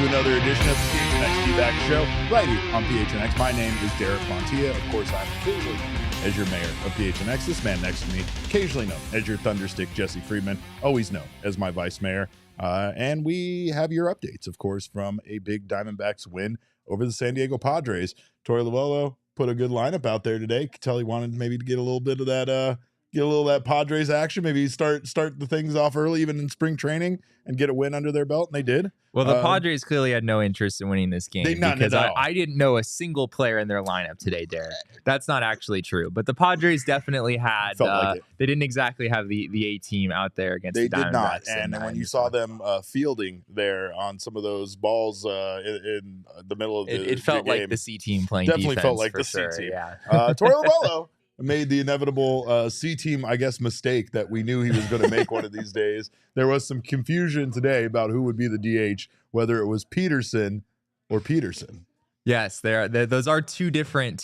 Another edition of the PHNX D-Back Show right here on PHNX. My name is Derek Montilla. Of course, I'm occasionally as your mayor of PHNX. This man next to me, occasionally known as your Thunderstick, Jesse Friedman, always known as my vice mayor. And we have your updates, of course, from a big Diamondbacks win over the San Diego Padres. Torey Lovullo put a good lineup out there today. Could tell he wanted maybe to get a little bit of that Padres action, maybe start the things off early, even in spring training, and get a win under their belt, and they did. Well, the Padres clearly had no interest in winning this game because I didn't know a single player in their lineup today, Derek. That's not actually true, but the Padres definitely had. Like they didn't exactly have the A team out there against the Diamondbacks. They did not, and when you saw them fielding there on some of those balls in the middle of the it felt game, like the C team playing definitely defense. Felt like the sure, C team. Yeah. Torey Lovullo made the inevitable C team, I guess, mistake that we knew he was going to make one of these days. There was some confusion today about who would be the DH, whether it was Peterson or Peterson. Yes, those are two different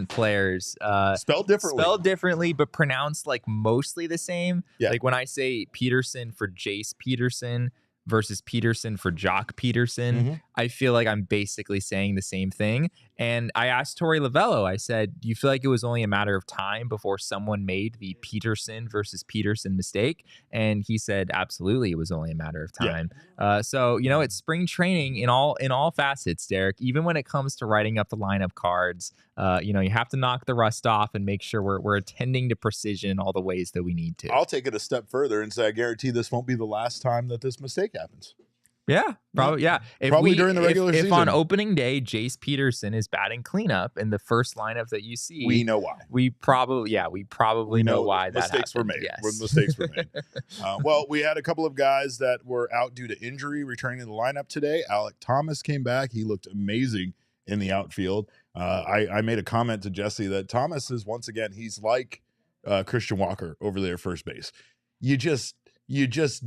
players. Spelled differently, but pronounced like mostly the same. Yeah. Like when I say Peterson for Jace Peterson versus Peterson for Jock Peterson, I feel like I'm basically saying the same thing. And I asked Torey Lovullo, I said, do you feel like it was only a matter of time before someone made the Peterson versus Peterson mistake? And he said, absolutely, it was only a matter of time. Yeah. So, it's spring training in all facets, Derek. Even when it comes to writing up the lineup cards, you have to knock the rust off and make sure we're attending to precision in all the ways that we need to. I'll take it a step further and say I guarantee this won't be the last time that this mistake happens. Yeah, probably. Yeah, probably during the regular season. If on opening day, Jace Peterson is batting cleanup in the first lineup that you see, we know why. We probably know why that mistakes were made. Yes. Mistakes were made. Well, we had a couple of guys that were out due to injury returning to the lineup today. Alek Thomas came back. He looked amazing in the outfield. I made a comment to Jesse that Thomas is once again he's like Christian Walker over there at first base. You just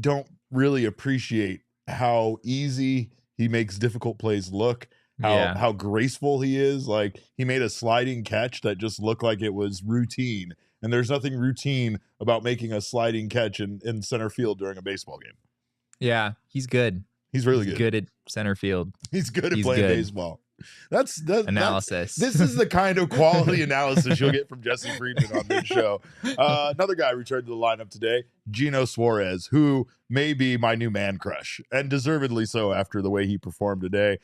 don't really appreciate how easy he makes difficult plays look, how graceful he is. Like he made a sliding catch that just looked like it was routine. And there's nothing routine about making a sliding catch in center field during a baseball game. Yeah, he's good. He's really good. Good at center field. He's good at playing baseball. That's analysis. This is the kind of quality analysis you'll get from Jesse Friedman on this show. Another guy returned to the lineup today, Eugenio Suarez, who may be my new man crush, and deservedly so after the way he performed today.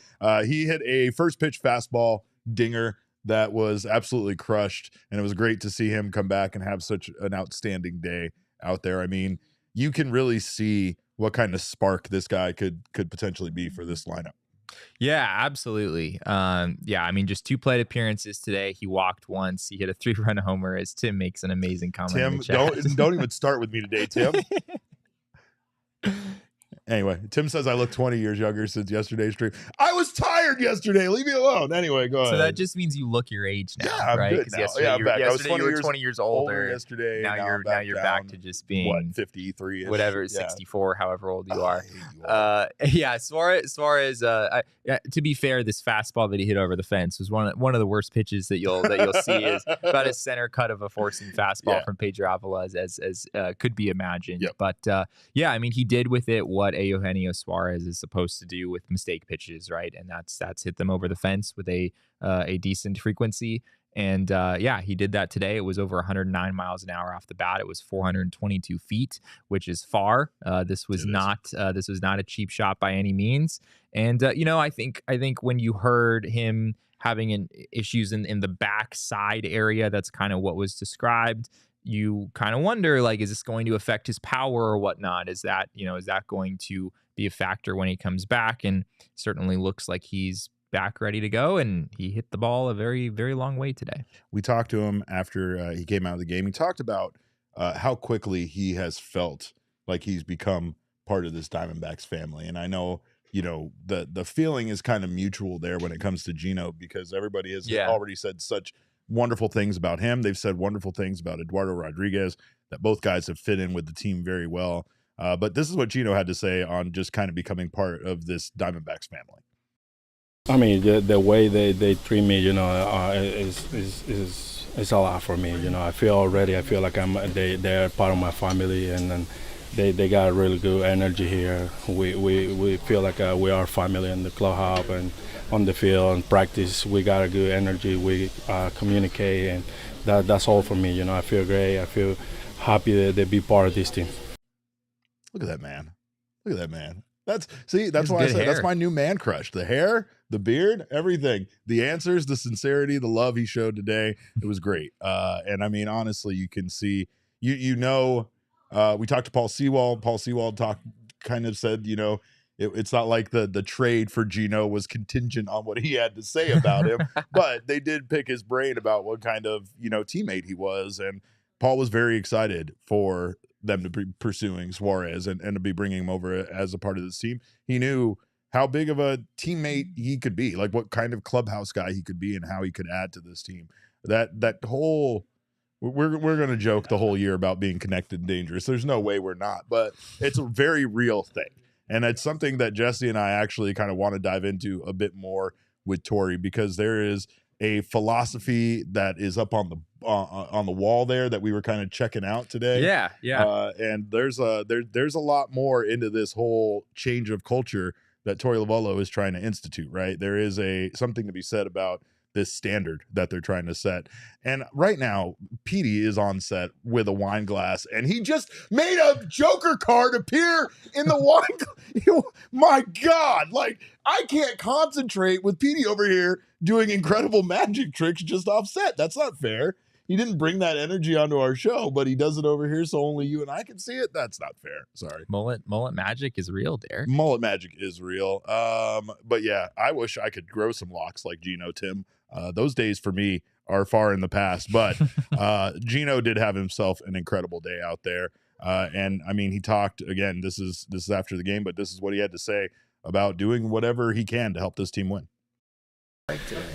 He hit a first pitch fastball dinger that was absolutely crushed, and it was great to see him come back and have such an outstanding day out there. I mean, you can really see what kind of spark this guy could potentially be for this lineup. Yeah, absolutely. I mean, just 2 plate appearances today. He walked once. He hit a 3-run homer. As Tim makes an amazing comment. Tim, in the chat. don't even start with me today, Tim. Anyway, Tim says I look 20 years younger since yesterday's stream. I was tired yesterday. Leave me alone. Anyway, go ahead. So that just means you look your age now, yeah, right? Good now. Yesterday, I'm back. Yesterday I was you were 20 years older. Yesterday. Now you're back to just being what, 53, whatever, 64, however old you are. Suarez. To be fair, this fastball that he hit over the fence was one of the worst pitches that you'll see. Is about a center cut of a four-seam fastball from Pedro Avila as could be imagined. Yep. But I mean, he did with it what a Eugenio Suarez is supposed to do with mistake pitches, right? And that's hit them over the fence with a decent frequency. And he did that today. It was over 109 miles an hour off the bat. It was 422 feet, which is far. This was not a cheap shot by any means. And I think when you heard him having issues in the back side area, that's kind of what was described. You kind of wonder, like, is this going to affect his power or whatnot? Is that going to be a factor when he comes back? And certainly looks like he's back ready to go, and he hit the ball a very, very long way today. We talked to him after he came out of the game. He talked about how quickly he has felt like he's become part of this Diamondbacks family. And I know, the feeling is kind of mutual there when it comes to Gino, because everybody has already said such wonderful things about him. They've said wonderful things about Eduardo Rodriguez, that both guys have fit in with the team very well. But this is what Gino had to say on just kind of becoming part of this Diamondbacks family. I mean, the way they treat me, is a lot for me. I feel like they're part of my family, and they got a really good energy here. We feel like we are family in the clubhouse and on the field and practice. We got a good energy. We communicate, and that's all for me. I feel great. I feel happy to be part of this team. Look at that man. That's why I said that's my new man crush. The hair, the beard, everything. The answers, the sincerity, the love he showed today. It was great. And I mean, honestly, you can see, we talked to Paul Sewald. Paul Sewald kind of said, it's not like the trade for Gino was contingent on what he had to say about him, but they did pick his brain about what kind of, teammate he was. And Paul was very excited for them to be pursuing Suarez and to be bringing him over as a part of this team. He knew how big of a teammate he could be, like what kind of clubhouse guy he could be and how he could add to this team. That whole, we're going to joke the whole year about being connected and dangerous. There's no way we're not, but it's a very real thing. And it's something that Jesse and I actually kind of want to dive into a bit more with Torey, because there is a philosophy that is up on the wall there that we were kind of checking out today. Yeah. And there's a lot more into this whole change of culture that Torey Lovullo is trying to institute, right? There is something to be said about this standard that they're trying to set. And right now, Petey is on set with a wine glass, and he just made a Joker card appear in the wine. My God, like, I can't concentrate with Petey over here doing incredible magic tricks just off set. That's not fair. He didn't bring that energy onto our show, but he does it over here so only you and I can see it. That's not fair. Sorry. Mullet magic is real, Derek. Mullet magic is real. But yeah, I wish I could grow some locks like Gino, Tim. Those days for me are far in the past, but Gino did have himself an incredible day out there. And I mean, he talked again, this is after the game, but this is what he had to say about doing whatever he can to help this team win.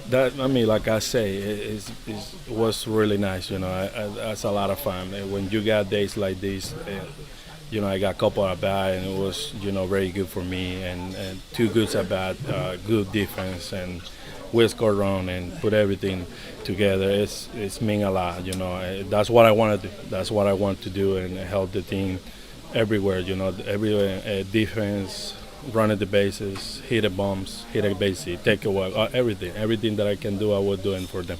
That, I mean, like I say, it was really nice. That's a lot of fun. When you got days like this, I got a couple at bat, and it was, very good for me. And two goods at bat, good defense, and we scored run and put everything together. It's mean a lot. That's what I want to do. That's what I want to do and help the team everywhere. Everywhere, defense. Running the bases, hit the bumps, hit a base hit, take a walk, everything that I can do, I was doing for them.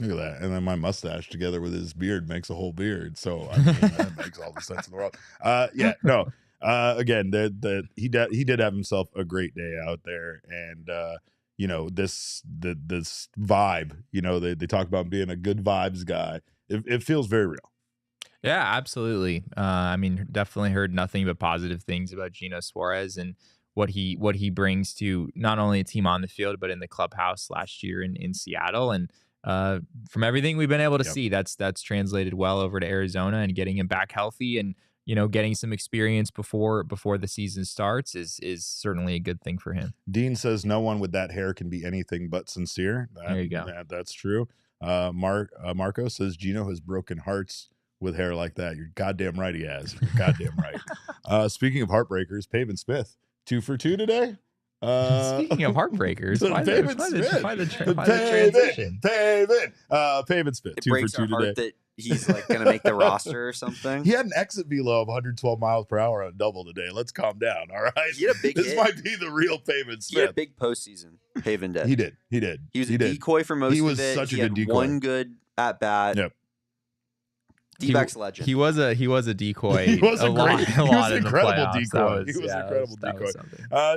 Look at that. And then my mustache together with his beard makes a whole beard. So I mean, that makes all the sense in the world. Again, he did have himself a great day out there. And this vibe, they talk about being a good vibes guy. It feels very real. Yeah, absolutely. I mean, definitely heard nothing but positive things about Eugenio Suarez and what he brings to not only a team on the field, but in the clubhouse last year in Seattle. And from everything we've been able to see, that's translated well over to Arizona, and getting him back healthy and, getting some experience before the season starts is certainly a good thing for him. Dean says no one with that hair can be anything but sincere. There you go. That's true. Marco says Gino has broken hearts with hair like that. You're goddamn right he has. You're goddamn right. Speaking of heartbreakers, Pavin Smith, 2 for 2 today. Speaking of heartbreakers, why the transition? Pavin Smith, it 2 breaks for 2 our today. heart that he's like going to make the roster or something. He had an exit velo of 112 miles per hour on double today. Let's calm down, all right? He had a big this hit. might be the real Pavin Smith. He had a big postseason. Pavin did. He did. He was a decoy for most of it. He was such a good decoy. One good at bat. Yep. D-backs legend. He was a decoy. He was a lot incredible in the decoy. playoffs. He was an incredible decoy.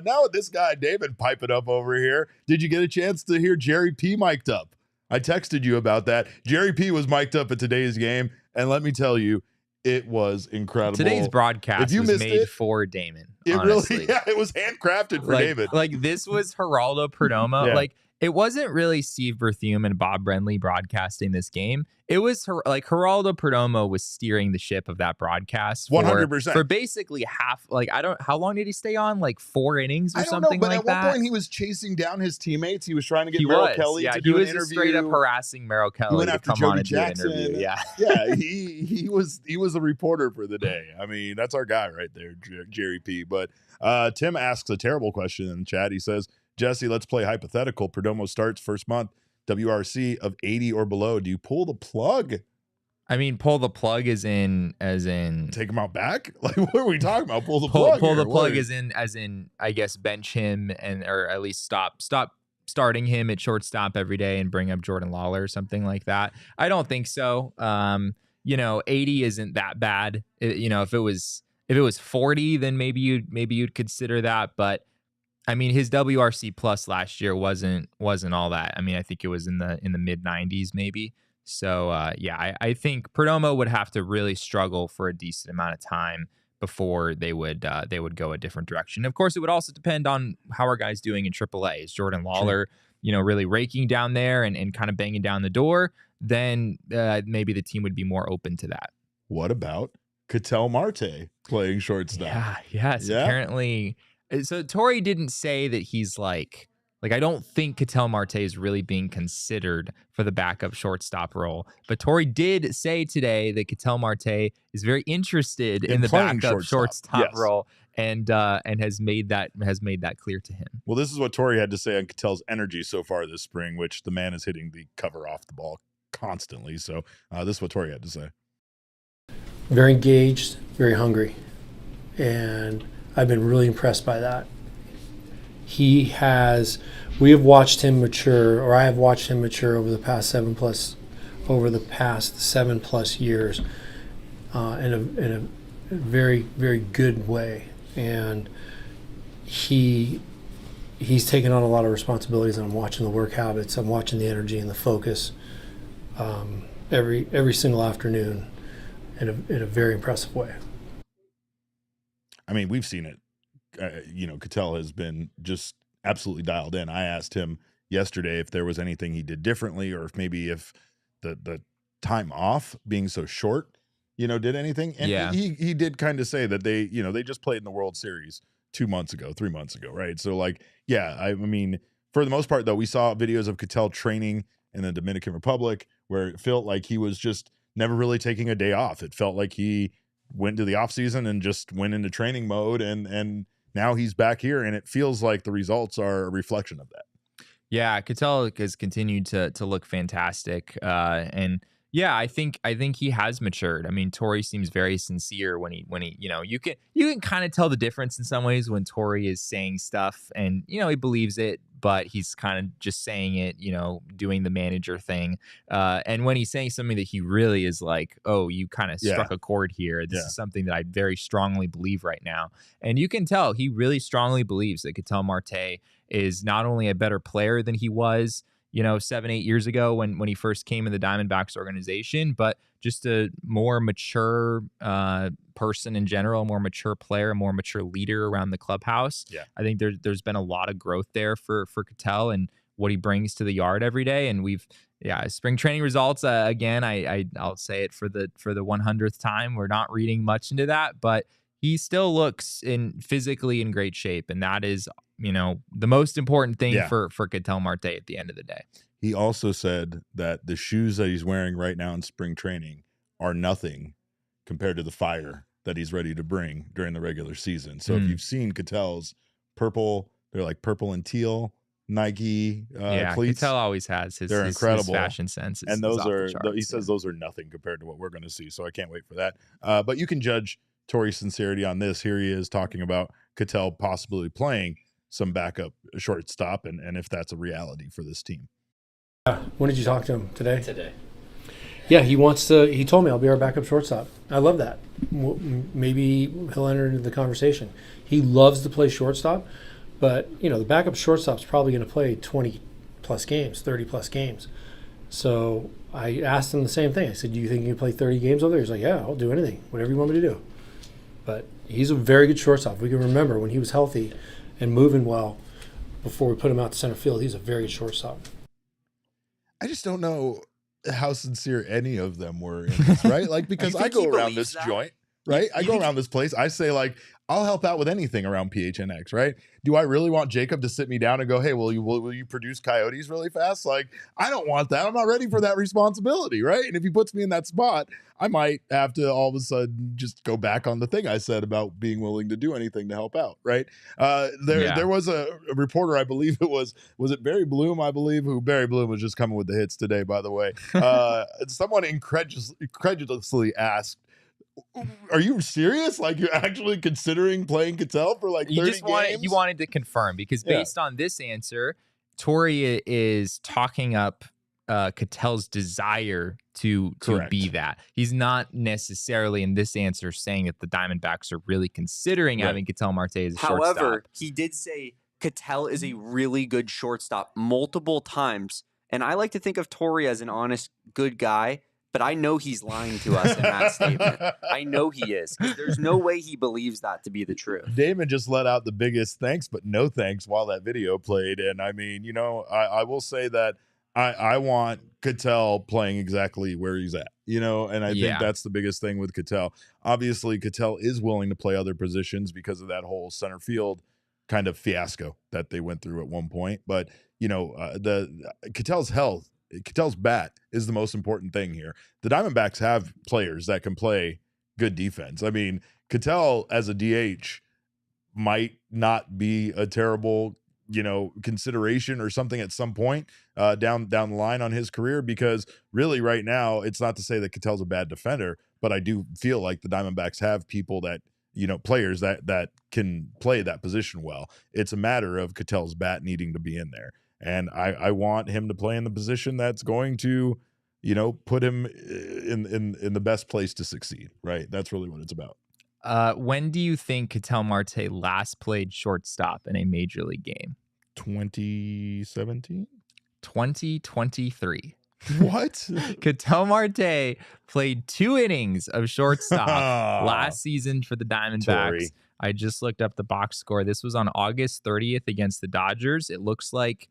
Now with this guy David piping up over here, did you get a chance to hear Jerry P mic'd up? I texted you about that. Jerry P was mic'd up at today's game, and let me tell you, It was incredible. Today's broadcast was made for Damon. It honestly. really, it was handcrafted for David. Like this was Geraldo Perdomo. Yeah. Like it wasn't really Steve Berthiaume and Bob Brenly broadcasting this game. It was like Geraldo Perdomo was steering the ship of that broadcast 100% for basically half. Like how long did he stay on? Like 4 innings or I don't something know, but like that. at one point he was chasing down his teammates. He was trying to get Merrill Kelly to do an interview. He was straight up harassing Merrill Kelly to come on and Jackson. do an interview. Yeah, yeah. He was a reporter for the day. I mean, that's our guy right there, Jerry P. But Tim asks a terrible question in the chat. He says, Jesse, let's play hypothetical. Perdomo starts first month, WRC of 80 or below. Do you pull the plug? I mean, pull the plug as in take him out back. Like, what are we talking about? Pull the plug. Pull the plug as in I guess bench him or at least stop starting him at shortstop every day and bring up Jordan Lawler or something like that. I don't think so. 80 isn't that bad. If it was 40, then maybe you'd consider that. But I mean, his WRC plus last year wasn't all that. I mean, I think it was in the mid 90s maybe. So I think Perdomo would have to really struggle for a decent amount of time before they would go a different direction. Of course, it would also depend on how our guys doing in AAA. Is Jordan Lawler, really raking down there and kind of banging down the door? Then maybe the team would be more open to that. What about Ketel Marte playing shortstop? Yes. Apparently. So Torey didn't say that he's like I don't think Ketel Marte is really being considered for the backup shortstop role. But Torey did say today that Ketel Marte is very interested in the backup shortstop role and has made that clear to him. Well, this is what Torey had to say on Ketel's energy so far this spring, which the man is hitting the cover off the ball constantly. So this is what Torey had to say. Very engaged, very hungry. And I've been really impressed by that. We have watched him mature, or I have watched him mature over the past 7+ years in a very, very good way. And he's taken on a lot of responsibilities, and I'm watching the work habits, I'm watching the energy and the focus every single afternoon in a very impressive way. I mean, we've seen it. Ketel has been just absolutely dialed in. I asked him yesterday if there was anything he did differently, or if the time off being so short, did anything. And he did kind of say that they just played in the World Series 3 months ago, right? So I mean, for the most part though, we saw videos of Ketel training in the Dominican Republic where it felt like he was just never really taking a day off. It felt like he went to the off season and just went into training mode, and now he's back here, and it feels like the results are a reflection of that. Yeah, Ketel has continued to look fantastic, and I think he has matured. I mean, Torey seems very sincere when he you can kind of tell the difference in some ways when Torey is saying stuff and he believes it, but he's kind of just saying it, doing the manager thing. And when he's saying something that he really is like, oh, you kind of struck a chord here. This is something that I very strongly believe right now. And you can tell he really strongly believes that Ketel Marte is not only a better player than he was 7-8 years ago when he first came in the Diamondbacks organization, but just a more mature person in general, a more mature player, a more mature leader around the clubhouse. Yeah. I think there's been a lot of growth there for Ketel and what he brings to the yard every day. And spring training results, again, I'll say it for the 100th time. We're not reading much into that, but he still looks physically in great shape. And that is, the most important thing for Ketel Marte at the end of the day. He also said that the shoes that he's wearing right now in spring training are nothing compared to the fire that he's ready to bring during the regular season. So if you've seen Ketel's purple, they're like purple and teal Nike cleats. Ketel always has his incredible fashion sense. And those he says those are nothing compared to what we're going to see. So I can't wait for that. But you can judge Torey's sincerity on this. Here he is talking about Ketel possibly playing some backup shortstop and if that's a reality for this team. When did you talk to him? Today. Yeah, he told me I'll be our backup shortstop. I love that. Maybe he'll enter into the conversation. He loves to play shortstop, but the backup shortstop's probably going to play 20+ games, 30+ games. So I asked him the same thing. I said, "Do you think you can play 30 games over there?" He's like, "Yeah, I'll do anything, whatever you want me to do." But he's a very good shortstop. We can remember when he was healthy and moving well before we put him out to center field. He's a very good shortstop. I just don't know how sincere any of them were in this, right? Like, because I go around this joint, right? I go around this place. I say, like, I'll help out with anything around PHNX, right? Do I really want Jacob to sit me down and go, "Hey, will you produce coyotes really fast?" Like, I don't want that. I'm not ready for that responsibility, right? And if he puts me in that spot, I might have to all of a sudden just go back on the thing I said about being willing to do anything to help out, right? There was a reporter, I believe it was it Barry Bloom, I believe, who Barry Bloom was just coming with the hits today, by the way. Someone incredulously asked, "Are you serious? Like, you're actually considering playing Ketel for like 30 games?" You wanted to confirm, because based on this answer, Torey is talking up Ketel's desire to be that. He's not necessarily in this answer saying that the Diamondbacks are really considering having Ketel Marte as a shortstop. However, he did say Ketel is a really good shortstop multiple times. And I like to think of Torey as an honest, good guy. But I know he's lying to us in that statement. I know he is, because there's no way he believes that to be the truth. Damon just let out the biggest thanks, but no thanks while that video played. And I mean, you know, I will say that I want Ketel playing exactly where he's at, you know, and I think that's the biggest thing with Ketel. Obviously, Ketel is willing to play other positions because of that whole center field kind of fiasco that they went through at one point. But, you know, the Ketel's health, Ketel's bat is the most important thing here. The Diamondbacks have players that can play good defense. I mean, Ketel as a DH might not be a terrible, you know, consideration or something at some point down the line on his career, because really right now, it's not to say that Ketel's a bad defender, but I do feel like the Diamondbacks have people that, you know, players that can play that position well. It's a matter of Ketel's bat needing to be in there. And I want him to play in the position that's going to, you know, put him in the best place to succeed, right? That's really what it's about. When do you think Ketel Marte last played shortstop in a major league game? 2017? 2023. What? Ketel Marte played 2 innings of shortstop last season for the Diamondbacks. Torey. I just looked up the box score. This was on August 30th against the Dodgers. It looks like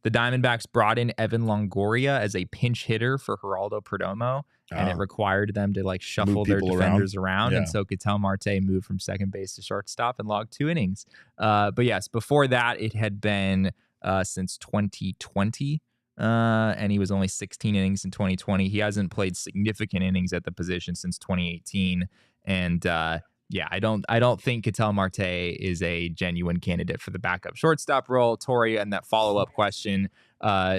the Diamondbacks brought in Evan Longoria as a pinch hitter for Geraldo Perdomo, and it required them to like shuffle their defenders around. Yeah. And so Ketel Marte moved from second base to shortstop and logged 2 innings. But yes, before that, it had been since 2020. And he was only 16 innings in 2020. He hasn't played significant innings at the position since 2018. And yeah, I don't think Ketel Marte is a genuine candidate for the backup shortstop role. Torey, in that follow-up question,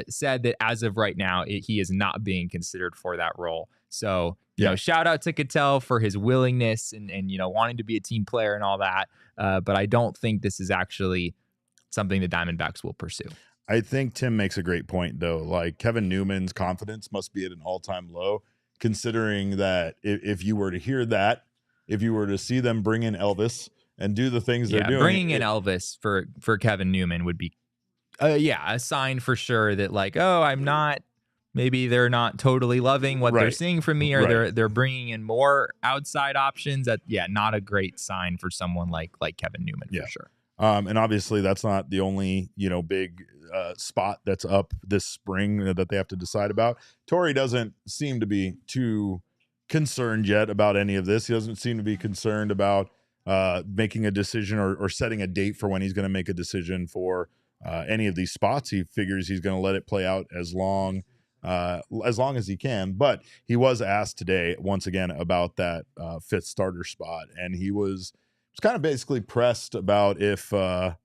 said that as of right now, he is not being considered for that role. So, you know, shout out to Ketel for his willingness and you know, wanting to be a team player and all that. But I don't think this is actually something the Diamondbacks will pursue. I think Tim makes a great point, though. Like, Kevin Newman's confidence must be at an all-time low, considering that if you were to hear that, if you were to see them bring in Elvis and do the things they're doing. Bringing in Elvis for Kevin Newman would be, a sign for sure that like, maybe they're not totally loving what they're seeing from me, or they're bringing in more outside options. Not a great sign for someone like Kevin Newman for sure. And obviously that's not the only, you know, big spot that's up this spring that they have to decide about. Torey doesn't seem to be too concerned yet about any of this. He doesn't seem to be concerned about making a decision or setting a date for when he's going to make a decision for any of these spots. He figures he's going to let it play out as long as he can. But he was asked today once again about that 5th starter spot, and he was kind of basically pressed about if the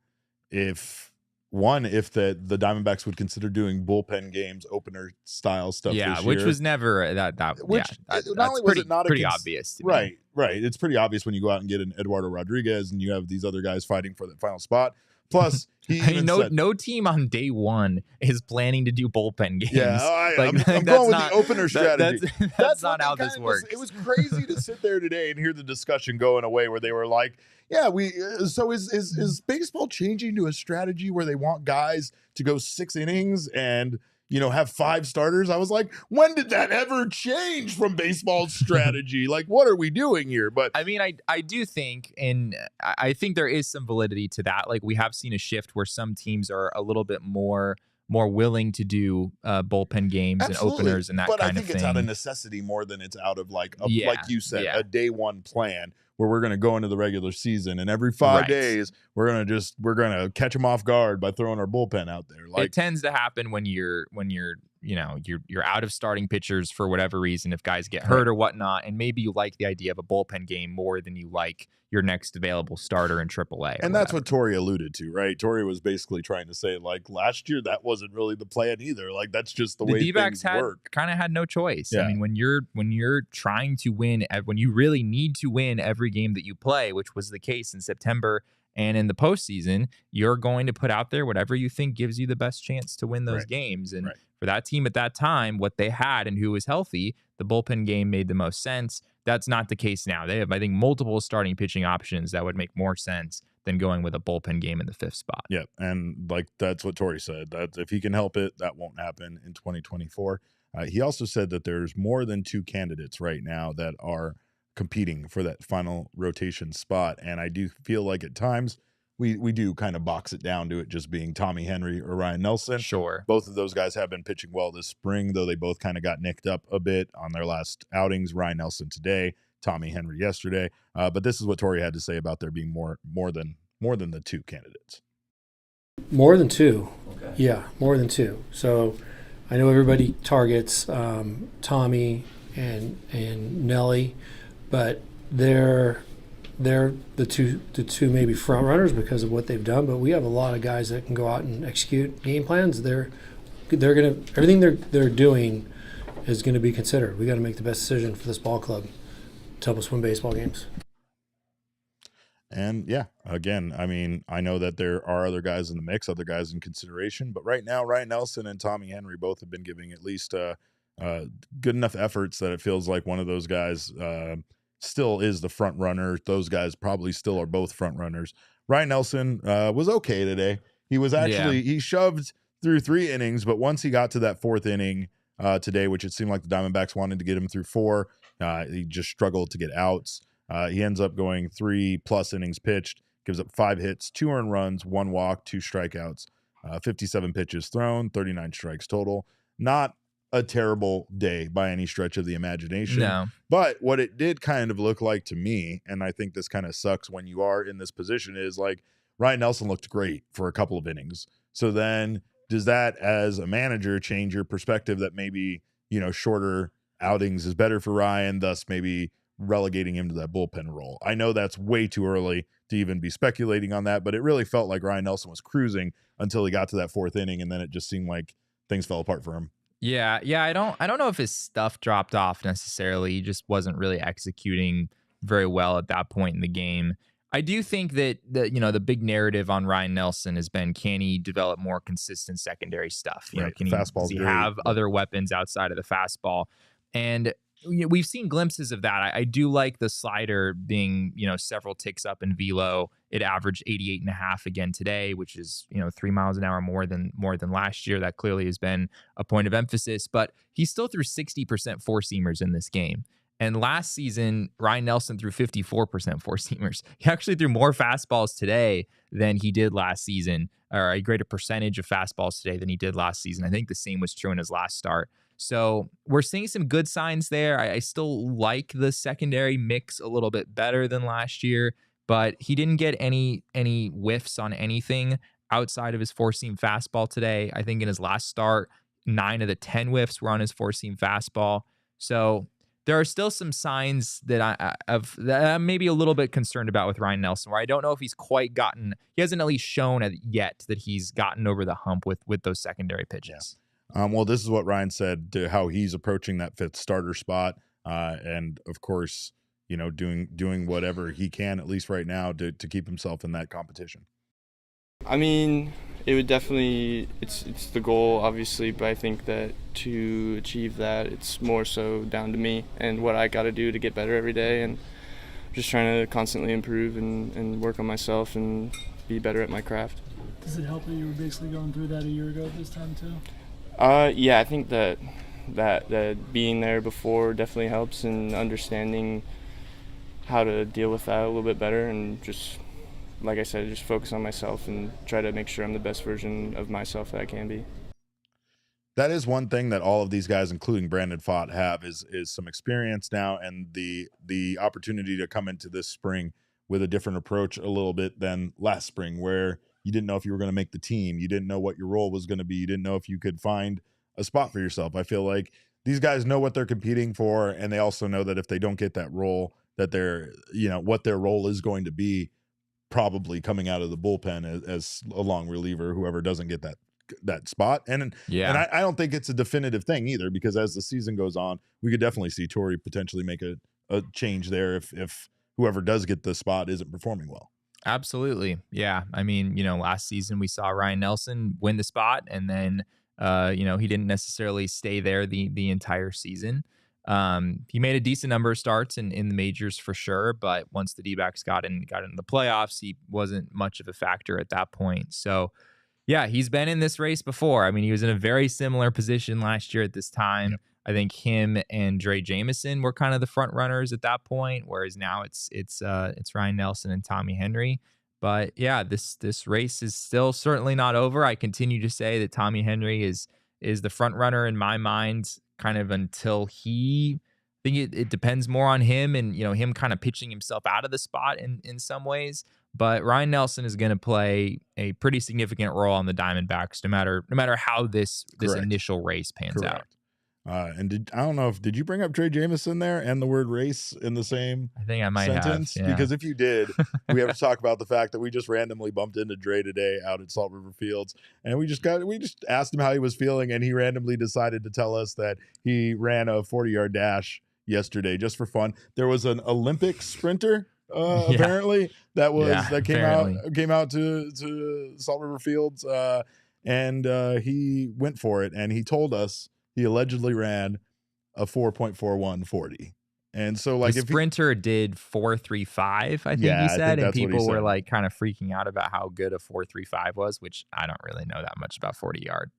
Diamondbacks would consider doing bullpen games, opener style stuff. Yeah, this which year. was never that. Not only was it not pretty obvious. To me. Right. It's pretty obvious when you go out and get an Eduardo Rodriguez and you have these other guys fighting for the final spot. Plus, no team on day one is planning to do bullpen games. Yeah, I'm going with the opener strategy. That's not how this works. It was crazy to sit there today and hear the discussion going away where they were like, "Yeah, so is baseball changing to a strategy where they want guys to go 6 innings and have 5 starters. I was like, when did that ever change from baseball strategy? Like, what are we doing here? But I mean, I do think, and I think there is some validity to that. Like, we have seen a shift where some teams are a little bit more willing to do bullpen games and openers and that kind of thing. But I think it's out of necessity more than it's out of like you said, yeah. a day one plan where we're going to go into the regular season and every 5 days we're going to catch them off guard by throwing our bullpen out there. Like, it tends to happen when you're out of starting pitchers for whatever reason, if guys get hurt or whatnot, and maybe you like the idea of a bullpen game more than you like your next available starter in AAA. And that's what Torey alluded to, right? Torey was basically trying to say, like, last year that wasn't really the plan either. Like, that's just the way D-backs things work. Kind of had no choice. Yeah. I mean, when you're trying to win, when you really need to win every game that you play, which was the case in September and in the postseason, you're going to put out there whatever you think gives you the best chance to win those games. And for that team at that time, what they had and who was healthy, the bullpen game made the most sense. That's not the case now. They have, I think, multiple starting pitching options that would make more sense than going with a bullpen game in the 5th spot. Yeah, and like that's what Torey said. That if he can help it, that won't happen in 2024. He also said that there's more than 2 candidates right now that are competing for that final rotation spot, and I do feel like at times we do kind of box it down to it just being Tommy Henry or Ryne Nelson. Sure. Both of those guys have been pitching well this spring, though they both kind of got nicked up a bit on their last outings. Ryne Nelson today, Tommy Henry yesterday. But this is what Torey had to say about there being more than the 2 candidates. More than 2. Okay. Yeah, more than 2. So I know everybody targets Tommy and Nelly, but they're the two maybe front runners because of what they've done. But we have a lot of guys that can go out and execute game plans. They're gonna everything they're doing is gonna be considered. We got to make the best decision for this ball club to help us win baseball games. And yeah, again, I mean, I know that there are other guys in the mix, other guys in consideration, but right now, Ryne Nelson and Tommy Henry both have been giving at least good enough efforts that it feels like one of those guys still is the front runner. Those guys probably still are both front runners. Ryne Nelson was okay today. He was actually he shoved through 3 innings, but once he got to that 4th inning today, which it seemed like the Diamondbacks wanted to get him through 4, he just struggled to get outs. He ends up going 3+ innings pitched, gives up 5 hits, 2 earned runs, 1 walk, 2 strikeouts, 57 pitches thrown, 39 strikes total. Not a terrible day by any stretch of the imagination. No. But what it did kind of look like to me, and I think this kind of sucks when you are in this position, is like Ryne Nelson looked great for a couple of innings. So then does that as a manager change your perspective that maybe, shorter outings is better for Ryan, thus maybe relegating him to that bullpen role? I know that's way too early to even be speculating on that, but it really felt like Ryne Nelson was cruising until he got to that 4th inning, and then it just seemed like things fell apart for him. Yeah. I don't know if his stuff dropped off necessarily. He just wasn't really executing very well at that point in the game. I do think that the big narrative on Ryne Nelson has been, can he develop more consistent secondary stuff? Does he have other weapons outside of the fastball? And we've seen glimpses of that. I do like the slider being, several ticks up in velo. It averaged 88.5 again today, which is, 3 miles an hour more than last year. That clearly has been a point of emphasis, but he still threw 60% four-seamers in this game. And last season, Ryne Nelson threw 54% four-seamers. He actually threw more fastballs today than he did last season, or a greater percentage of fastballs today than he did last season. I think the same was true in his last start. So we're seeing some good signs there. I still like the secondary mix a little bit better than last year, but he didn't get any whiffs on anything outside of his four-seam fastball today. I think in his last start, 9 of the 10 whiffs were on his four-seam fastball. So there are still some signs that I'm maybe a little bit concerned about with Ryne Nelson, where I don't know if he's quite gotten, he hasn't at least shown yet that he's gotten over the hump with those secondary pitches. Yeah. Well, this is what Ryan said to how he's approaching that 5th starter spot. And of course, doing whatever he can, at least right now, to keep himself in that competition. I mean, it would definitely, it's the goal, obviously, but I think that to achieve that, it's more so down to me and what I got to do to get better every day, and just trying to constantly improve and work on myself and be better at my craft. Does it help that you were basically going through that a year ago this time too? Yeah, I think that being there before definitely helps, and understanding how to deal with that a little bit better, and just, like I said, just focus on myself and try to make sure I'm the best version of myself that I can be. That is one thing that all of these guys, including Brandon Pfaadt, have is some experience now, and the opportunity to come into this spring with a different approach a little bit than last spring, where you didn't know if you were going to make the team, you didn't know what your role was going to be, you didn't know if you could find a spot for yourself. I feel like these guys know what they're competing for, and they also know that if they don't get that role, that they're, what their role is going to be, probably coming out of the bullpen as a long reliever, whoever doesn't get that spot. And I don't think it's a definitive thing either, because as the season goes on, we could definitely see Torey potentially make a change there if whoever does get the spot isn't performing well. Absolutely. Yeah. I mean, last season we saw Ryne Nelson win the spot, and then he didn't necessarily stay there the entire season. He made a decent number of starts in the majors for sure, but once the D-backs got into the playoffs, he wasn't much of a factor at that point. So yeah, he's been in this race before. I mean, he was in a very similar position last year at this time. Yep. I think him and Drey Jameson were kind of the front runners at that point, whereas now it's Ryne Nelson and Tommy Henry. But yeah, this race is still certainly not over. I continue to say that Tommy Henry is the front runner in my mind, kind of until I think it depends more on him and, him kind of pitching himself out of the spot in some ways. But Ryne Nelson is going to play a pretty significant role on the Diamondbacks, no matter how this initial race pans out. And I don't know did you bring up Drey Jameson there and the word race in the same I think I might sentence? have, yeah. Because if you did, we have to talk about the fact that we just randomly bumped into Drey today out at Salt River Fields, and we just asked him how he was feeling, and he randomly decided to tell us that he ran a 40-yard dash yesterday just for fun. There was an Olympic sprinter apparently that came out to Salt River Fields, and he went for it, and he told us he allegedly ran a 4.41 40. And so, like, the sprinter did 4.35, I think he said, and people were like kind of freaking out about how good a 4.35 was, which I don't really know that much about 40-yard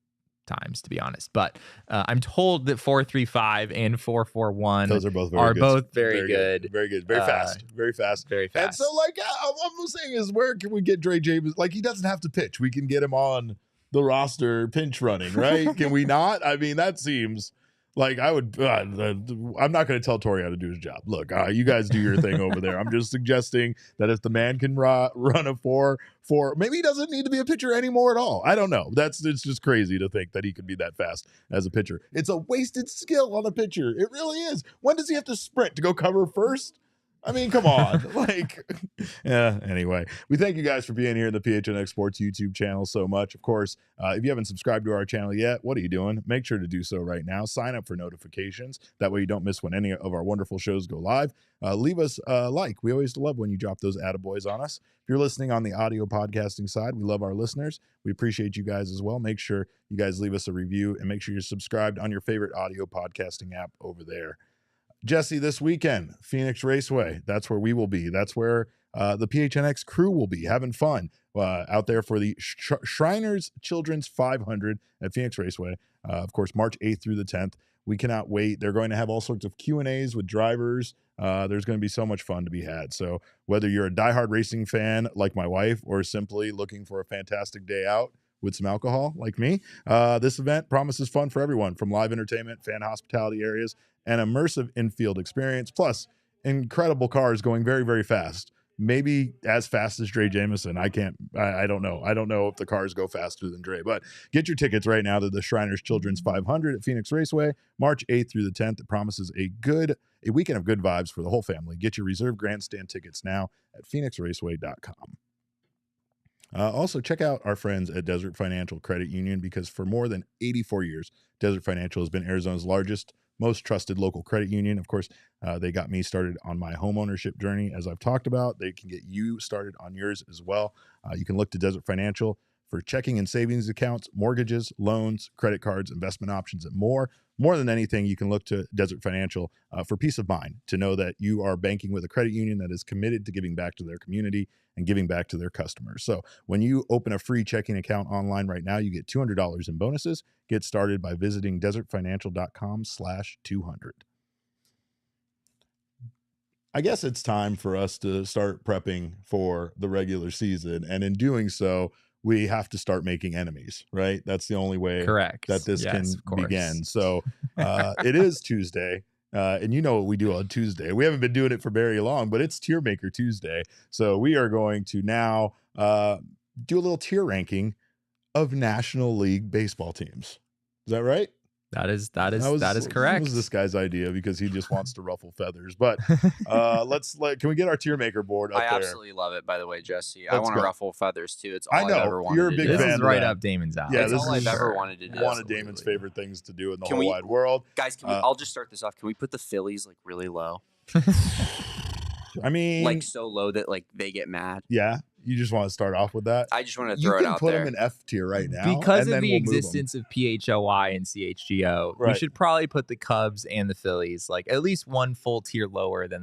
times, to be honest. But I'm told that 4.35 and 4.41 those are both very good. Very good. Very fast. Very fast. Very fast. And so, like, what I'm saying is, where can we get Drey Jameson? Like, he doesn't have to pitch. We can get him on the roster pinch running, right? Can we not? I mean, that seems like I would. I'm not going to tell Torey how to do his job. Look, you guys do your thing over there. I'm just suggesting that if the man can run a 4, maybe he doesn't need to be a pitcher anymore at all. I don't know. It's just crazy to think that he could be that fast as a pitcher. It's a wasted skill on a pitcher. It really is. When does he have to sprint to go cover first? I mean, come on. Anyway, we thank you guys for being here in the PHNX Sports YouTube channel so much. Of course, if you haven't subscribed to our channel yet, what are you doing? Make sure to do so right now. Sign up for notifications. That way you don't miss when any of our wonderful shows go live. Leave us a like. We always love when you drop those attaboys on us. If you're listening on the audio podcasting side, we love our listeners. We appreciate you guys as well. Make sure you guys leave us a review, and make sure you're subscribed on your favorite audio podcasting app over there. Jesse, this weekend, Phoenix Raceway, that's where we will be. That's where the PHNX crew will be having fun out there for the Shriners Children's 500 at Phoenix Raceway. Of course, March 8th through the 10th. We cannot wait. They're going to have all sorts of Q&As with drivers. There's going to be so much fun to be had. So whether you're a diehard racing fan like my wife, or simply looking for a fantastic day out with some alcohol like me, this event promises fun for everyone, from live entertainment, fan hospitality areas, an immersive infield experience, plus incredible cars going very, very fast. Maybe as fast as Drey Jameson. I don't know. I don't know if the cars go faster than Drey, but get your tickets right now to the Shriners Children's 500 at Phoenix Raceway, March 8th through the 10th. It promises a weekend of good vibes for the whole family. Get your reserved grandstand tickets now at phoenixraceway.com. Also, check out our friends at Desert Financial Credit Union, because for more than 84 years, Desert Financial has been Arizona's largest, most trusted local credit union. Of course, they got me started on my home ownership journey, as I've talked about. They can get you started on yours as well. You can look to Desert Financial for checking and savings accounts, mortgages, loans, credit cards, investment options, and more. More than anything, you can look to Desert Financial for peace of mind, to know that you are banking with a credit union that is committed to giving back to their community and giving back to their customers. So when you open a free checking account online right now, you get $200 in bonuses. Get started by visiting desertfinancial.com/200. I guess it's time for us to start prepping for the regular season. And in doing so, we have to start making enemies, right? That's the only way Correct. that this Yes, can of course. begin. So it is Tuesday. And you know what we do on Tuesday. We haven't been doing it for very long, but it's Tier Maker Tuesday. So we are going to now do a little tier ranking of National League baseball teams. Is that right? That is correct. That was this guy's idea because he just wants to ruffle feathers. But can we get our tier maker board up I there? absolutely love it, by the way, Jesse. I Let's want to go. ruffle feathers too. It's I all know. I've ever wanted You're a to big do. This fan is of right that. up Damon's alley. Yeah, It's this all is I've ever wanted to do. one of Damon's favorite things to do in the Can whole we- wide world. Guys, I'll just start this off. Can we put the Phillies like really low? I mean, Like so low that like they get mad? yeah, you just want to start off with that. I just want to You throw it can out put there. them in F tier right now Because and of then the we'll move 'em. existence of PHOI and CHGO, we Right. should probably put the Cubs and the Phillies like at least one full tier lower than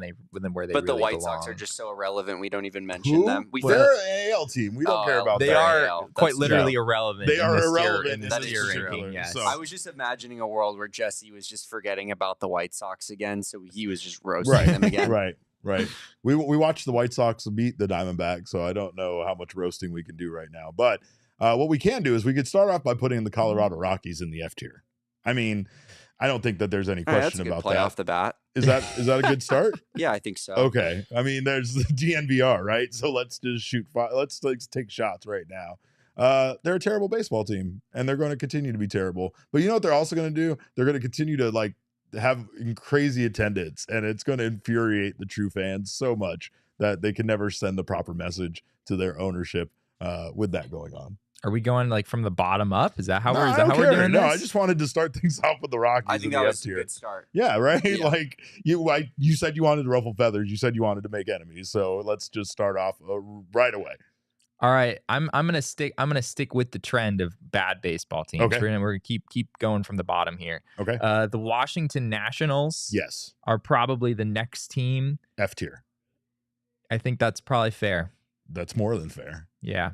where they But the really White belong. Sox are just so irrelevant. We don't even mention Who? them. They're an AL team. We don't Oh, care about They that. are AL. quite That's literally true. irrelevant. They are in this irrelevant tier, in in this this tier particular. ranking. Yes. So- I was just imagining a world where Jesse was just forgetting about the White Sox again, so he was just roasting them again. Right. We watched the White Sox beat the Diamondbacks, so I don't know how much roasting we can do right now. But what we can do is we could start off by putting the Colorado Rockies in the F tier. I mean, I don't think that there's any All right, that's question a good about play that. off the bat. Is that a good start? Yeah, I think so. Okay. I mean, there's the DNVR, right? So let's just shoot. Let's take shots right now. They're a terrible baseball team, and they're going to continue to be terrible. But you know what they're also going to do? They're going to continue to like have crazy attendance, and it's going to infuriate the true fans so much that they can never send the proper message to their ownership with that going on. Are we going like from the bottom up? Is that how No, we're? Is I that don't how we're care. doing No, this? I just wanted to start things off with the Rockies. I think in that the was F a tier. good start. Yeah, right. Yeah. Like you said, you wanted to ruffle feathers. You said you wanted to make enemies. So let's just start off right away. All right, I'm gonna stick with the trend of bad baseball teams. Okay. We're gonna keep going from the bottom here. Okay. The Washington Nationals Yes. are probably the next team. F tier. I think that's probably fair. That's more than fair. Yeah.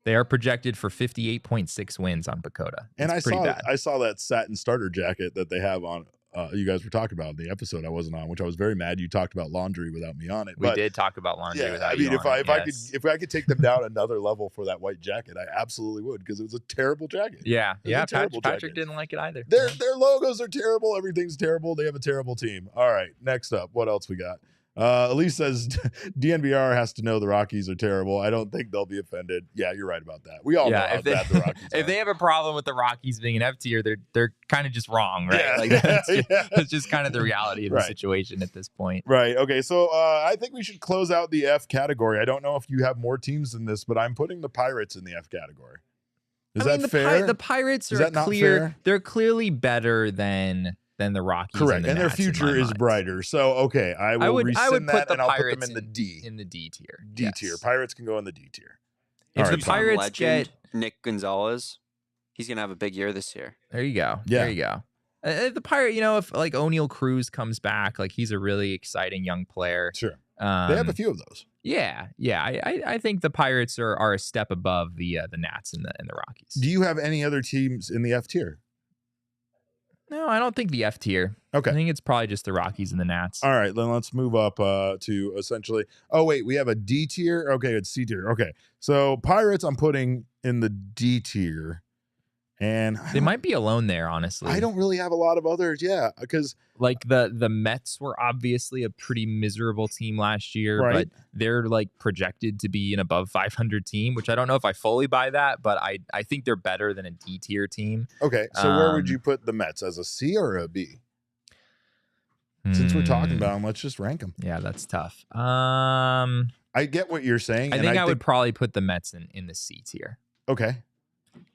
They are projected for 58.6 wins on Pacoda. And It's pretty bad. I saw that satin starter jacket that they have on. You guys were talking about in the episode I wasn't on, which I was very mad you talked about laundry without me on it. We But did talk about laundry. yeah, without I mean, you if on I it, yes. if I could take them down another level for that white jacket, I absolutely would, because it was a terrible jacket. Yeah, It's a yeah. terrible Patrick jacket. didn't like it either. Their logos are terrible. Everything's terrible. They have a terrible team. All right, next up, what else we got? Elise says DNVR has to know the Rockies are terrible. I don't think they'll be offended. Yeah, you're right about that. We all know how if they, bad the Rockies if are. they have a problem with the Rockies being an F tier, they're kind of just wrong, right? Yeah. Like that's Yeah. just kind of the reality of the Right. situation at this point. Right. Okay. So I think we should close out the F category. I don't know if you have more teams than this, but I'm putting the Pirates in the F category. Is I mean, that fair? The Pirates Is are that not clear. fair? They're clearly better than the Rockies. Correct. And their Nats, in my future is mind. brighter. So, okay, I will would rescind put that the and I'll put them Pirates in the D. In the D tier. D yes. tier. Pirates can go in the D tier. If All the right, Some Pirates legend, get Nick Gonzalez, he's gonna have a big year this year. there, you go. Yeah. There you go. The Pirate, if like O'Neal Cruz comes back, like he's a really exciting young player. Sure. They have a few of those. Yeah. I think the Pirates are a step above the Nats and the Rockies. Do you have any other teams in the F tier? No, I don't think the F tier. Okay. I think it's probably just the Rockies and the Nats. All right, then let's move up to essentially. Oh wait, we have a D tier. Okay, it's C tier. Okay, so Pirates, I'm putting in the D tier, and They might be alone there, honestly. I don't really have a lot of others. Yeah, because like the Mets were obviously a pretty miserable team last year, Right. but they're like projected to be an above 500 team, which I don't know if I fully buy that, but I think they're better than a D tier team. okay, so where would Um, you put the Mets, as a C or a B? Since we're talking about them, let's just rank them. yeah, that's tough. I get what you're saying. I and think I would probably put the Mets in the C tier. Okay.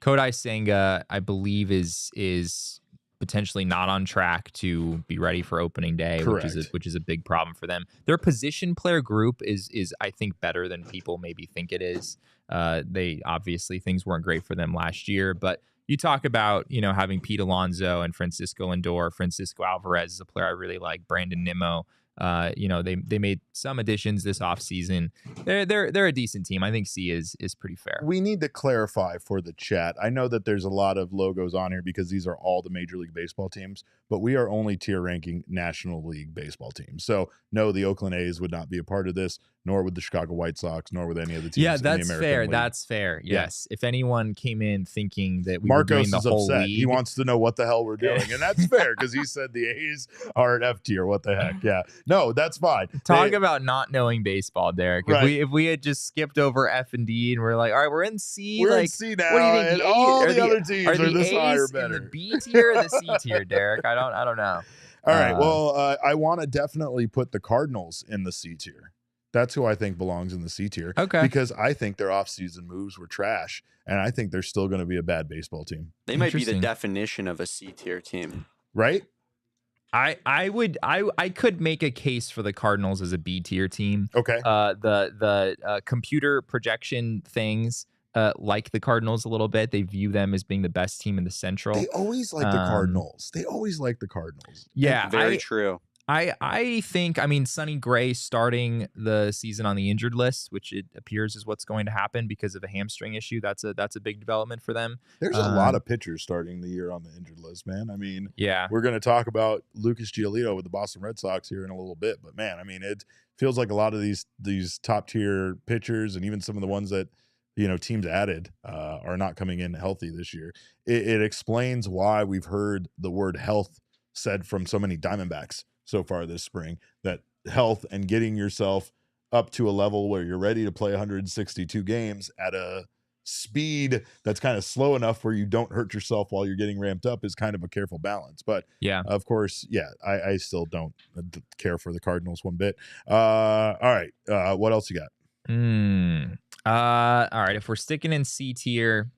Kodai Senga, I believe, is potentially not on track to be ready for opening day, Correct. which is a big problem for them. Their position player group is I think better than people maybe think it is. They obviously, things weren't great for them last year, but you talk about, having Pete Alonso and Francisco Lindor. Francisco Alvarez is a player I really like. Brandon Nimmo. They made some additions this offseason. They're a decent team. I think C is pretty fair. We need to clarify for the chat. I know that there's a lot of logos on here because these are all the Major League Baseball teams, but we are only tier ranking National League Baseball teams. So no, the Oakland A's would not be a part of this, nor would the Chicago White Sox, nor would any of the teams. Yeah, in the that's American fair. League. That's fair. Yes. If anyone came in thinking that we Marcos were doing the is whole upset. league, He wants to know what the hell we're doing, and that's fair because he said the A's are at F tier. What the heck? Yeah, no, that's fine. talk about not knowing baseball, Derek. Right. If we had just skipped over F and D and we're like, all right, we're in C. We're like, in C now, what do you think? and The all A's, the other teams are this high or A's in better. the B tier or the C tier, Derek? I don't know. All right. Well, I want to definitely put the Cardinals in the C tier. That's who I think belongs in the C tier. Okay. Because I think their offseason moves were trash, and I think they're still going to be a bad baseball team. They might be the Interesting. definition of a C tier team. Right? I could make a case for the Cardinals as a B tier team. Okay. The computer projection things like the Cardinals a little bit. They view them as being the best team in the Central. They always like the Cardinals. They always like the Cardinals. Yeah, Very true. I think, Sonny Gray starting the season on the injured list, which it appears is what's going to happen because of a hamstring issue. That's a big development for them. There's a lot of pitchers starting the year on the injured list, man. Yeah. We're going to talk about Lucas Giolito with the Boston Red Sox here in a little bit, but man, it feels like a lot of these top tier pitchers and even some of the ones that teams added are not coming in healthy this year. It explains why we've heard the word health said from so many Diamondbacks so far this spring, that health and getting yourself up to a level where you're ready to play 162 games at a speed that's kind of slow enough where you don't hurt yourself while you're getting ramped up is kind of a careful balance. But yeah, of course, I still don't care for the Cardinals one bit. All right. What else you got? All right. If we're sticking in C tier,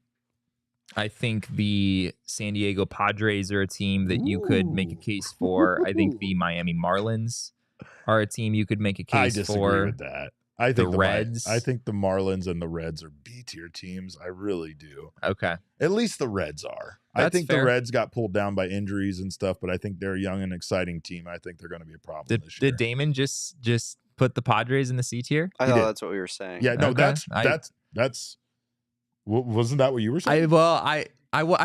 I think the San Diego Padres are a team that you could make a case for. I think the Miami Marlins are a team you could make a case for. I disagree with that. I think the Reds. I think the Marlins and the Reds are B tier teams. I really do. Okay. At least the Reds are. That's I think fair. the Reds got pulled down by injuries and stuff, but I think they're a young and exciting team. I think they're going to be a problem this year. Did Damon just put the Padres in the C tier? I thought that's what we were saying. Yeah, no, Okay. that's wasn't that what you were saying? I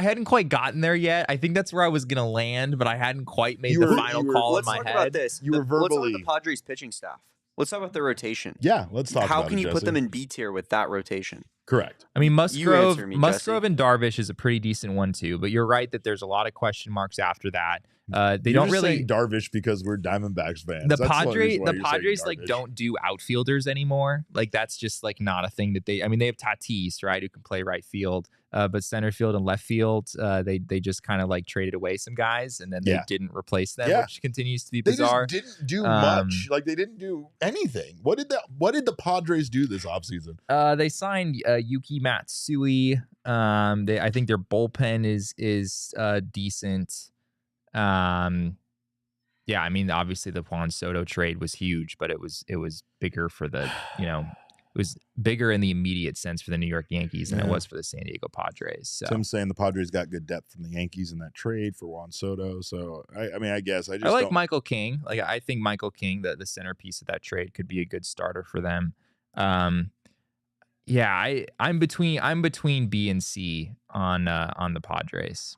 hadn't quite gotten there yet. I think that's where I was gonna land, but I hadn't quite made the final call in my head. Let's talk about this. You were Let's talk verbally- about the Padres pitching staff. Let's talk about the rotation. Yeah, let's talk How about can it, you put Jesse. them in B tier with that rotation? Correct. Musgrove, answer me, Musgrove Jesse. and Darvish is a pretty decent one too, but you're right that there's a lot of question marks after that. They You're don't just really saying Darvish because we're Diamondbacks fans. the That's one Padres reason why the you're saying Padres Darvish. don't do outfielders anymore. Like that's just not a thing that they have Tatis, right, who can play right field. But center field and left field, they just kind of traded away some guys and then they didn't replace them, which continues to be bizarre. They just didn't do much. They didn't do anything. What did the Padres do this offseason? They signed Yuki Matsui. I think their bullpen is decent. Obviously the Juan Soto trade was huge, but it was bigger for the it was bigger in the immediate sense for the New York Yankees than it was for the San Diego Padres. So Tim's saying the Padres got good depth from the Yankees in that trade for Juan Soto. So I guess I like don't... Michael King. I think Michael King, the centerpiece of that trade, could be a good starter for them. I'm between B and C on the Padres.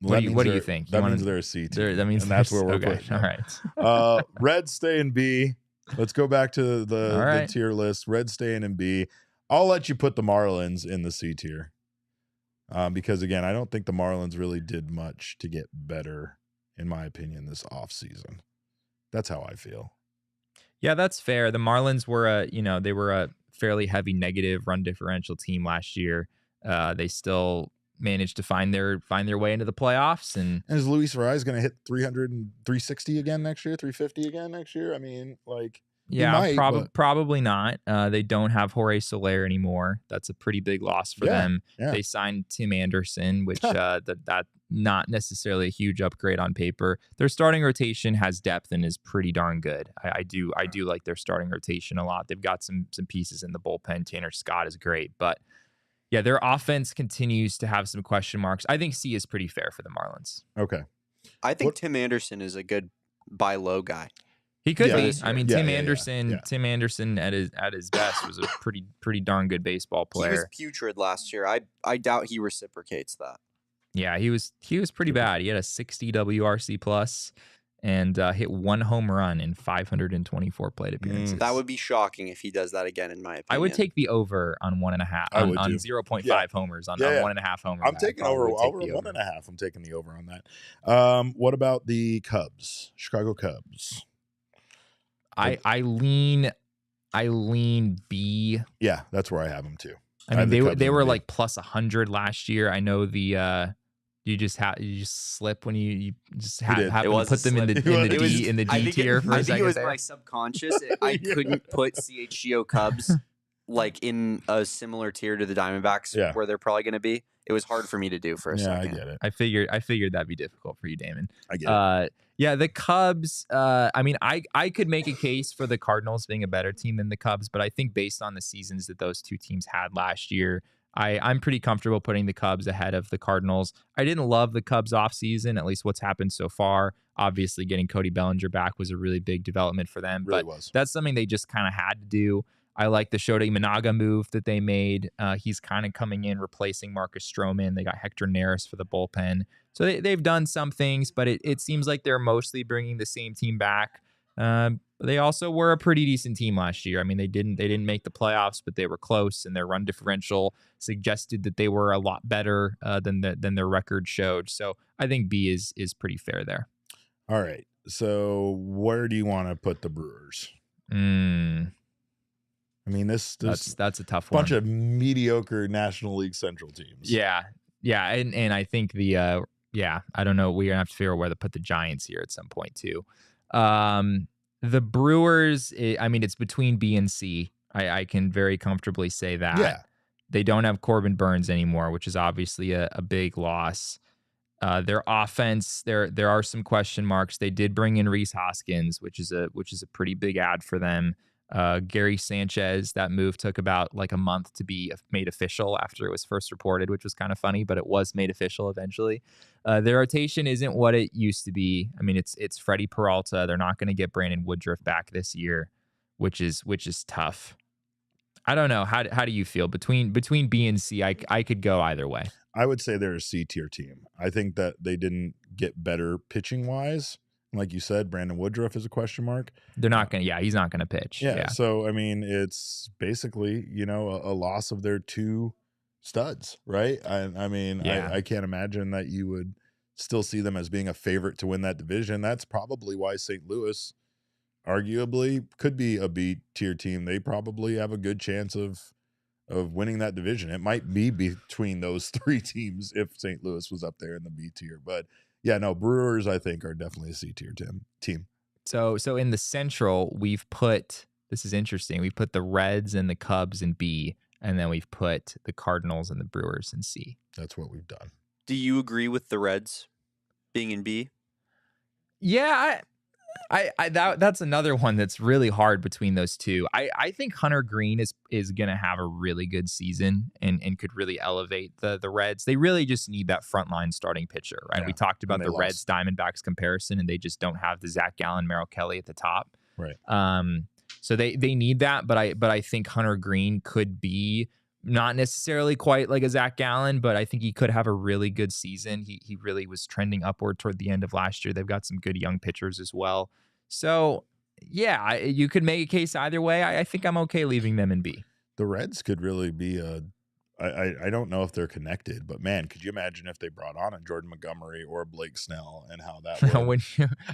What do you think? That means they're a C team. That means that's where we're putting them. All right. Reds stay in B. Let's go back to the tier list. Reds staying in B. I'll let you put the Marlins in the C tier. Because, again, I don't think the Marlins really did much to get better, in my opinion, this offseason. That's how I feel. Yeah, that's fair. The Marlins were a fairly heavy negative run differential team last year. They still managed to find their way into the playoffs. And is Luis Suarez going to hit 300 and 360 again next year, 350 again next year? Yeah, might, but- probably not. They don't have Jorge Soler anymore. That's a pretty big loss for them. Yeah. They signed Tim Anderson, which that not necessarily a huge upgrade on paper. Their starting rotation has depth and is pretty darn good. I do like their starting rotation a lot. They've got some pieces in the bullpen. Tanner Scott is great, but yeah, their offense continues to have some question marks. I think C is pretty fair for the Marlins. Okay. I think Tim Anderson is a good buy low guy. He could be. this I mean, year. Tim Yeah. Anderson. Tim Anderson at his best was a pretty darn good baseball He was player. putrid last year. I doubt he reciprocates that. Yeah, he was pretty bad. He had a 60 WRC plus and hit 1 home run in 524 plate appearances. That would be shocking if he does that again, in my opinion. I would take the over on 1.5 I would on too. 0.5 homers on Yeah. 1.5 homers. I'm taking over 1.5. I'm taking the over on that. What about the Cubs? Chicago Cubs. I lean B. Yeah, that's where I have them too. I I mean, have the they Cubs they in were B. like plus 100 last year. I know the you just slip when you just have did. to It was put a them in the slip. in the D tier for a I think second it was there. my subconscious. I couldn't put CHGO Cubs like in a similar tier to the Diamondbacks Yeah. where they're probably going to be. It was hard for me to do for a Yeah, I second. get it. I figured that'd be difficult for you, Damon. I get it. Yeah, the Cubs. I mean, I could make a case for the Cardinals being a better team than the Cubs, but I think based on the seasons that those two teams had last year, I'm pretty comfortable putting the Cubs ahead of the Cardinals. I didn't love the Cubs offseason, at least what's happened so far. Obviously, getting Cody Bellinger back was a really big development for them, Really but was. that's something they just kind of had to do. I like the Shota Imanaga move that they made. He's kind of coming in, replacing Marcus Stroman. They got Hector Neris for the bullpen. So they've done some things, but it seems like they're mostly bringing the same team back. They also were a pretty decent team last year. I mean, they didn't make the playoffs, but they were close, and their run differential suggested that they were a lot better than their record showed. So I think B is pretty fair there. All right. So where do you want to put the Brewers? I mean, this That's a tough bunch one. of mediocre National League Central teams. Yeah, and I think I don't know. We're gonna have to figure out where to put the Giants here at some point too. The Brewers, I mean, it's between B and C. I can very comfortably say that. Yeah. They don't have Corbin Burns anymore, which is obviously a big loss. Their offense, there are some question marks. They did bring in Rhys Hoskins, which is a pretty big add for them. Gary Sanchez, that move took about like a month to be made official after it was first reported, which was kind of funny, but it was made official eventually. Their rotation isn't what it used to be. I mean, it's Freddie Peralta. They're not going to get Brandon Woodruff back this year, which is tough. I don't know. How do you feel between B and C? I could go either way. I would say they're a C tier team. I think that they didn't get better pitching wise. Like you said, Brandon Woodruff is a question mark. They're not going to, he's not going to pitch. Yeah. So, I mean, it's basically, a loss of their two studs, right? I mean, Yeah. I can't imagine that you would still see them as being a favorite to win that division. That's probably why St. Louis arguably could be a B tier team. They probably have a good chance of winning that division. It might be between those three teams if St. Louis was up there in the B tier, but yeah, no, Brewers, I think, are definitely a C tier team. So in the Central, this is interesting. We put the Reds and the Cubs in B, and then we've put the Cardinals and the Brewers in C. That's what we've done. Do you agree with the Reds being in B? Yeah, that's another one that's really hard between those two. I think Hunter Green is going to have a really good season and could really elevate the Reds. They really just need that frontline starting pitcher, right? Yeah, We talked about and they the lost. Reds Diamondbacks comparison, and they just don't have the Zach Gallen, Merrill Kelly at the top. Right. So they need that, but I think Hunter Green could be not necessarily quite like a Zach Gallen, but I think he could have a really good season. He really was trending upward toward the end of last year. They've got some good young pitchers as well. So yeah, you could make a case either way. I think I'm okay leaving them in B. The Reds could really be I don't know if they're connected, but man, could you imagine if they brought on a Jordan Montgomery or a Blake Snell and how that would...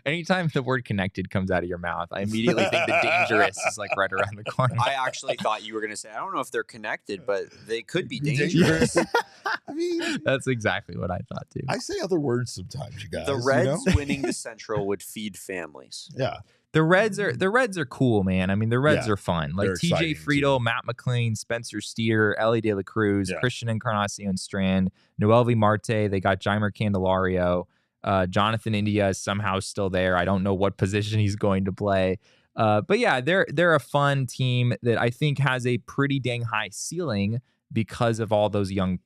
Anytime the word connected comes out of your mouth, I immediately think the dangerous is like right around the corner. I actually thought you were going to say, I don't know if they're connected, but they could be dangerous. I mean, That's exactly what I thought too. I say other words sometimes, you guys. The Reds winning the Central would feed families. Yeah. The Reds are cool, man. I mean, the Reds are fun. Like they're TJ exciting, Friedel, too. Matt McLean, Spencer Steer, Ellie De La Cruz, Yeah. Christian Encarnacion Strand, Noelvi Marte. They got Jeimer Candelario. Jonathan India is somehow still there. I don't know what position he's going to play. But yeah, they're a fun team that I think has a pretty dang high ceiling because of all those young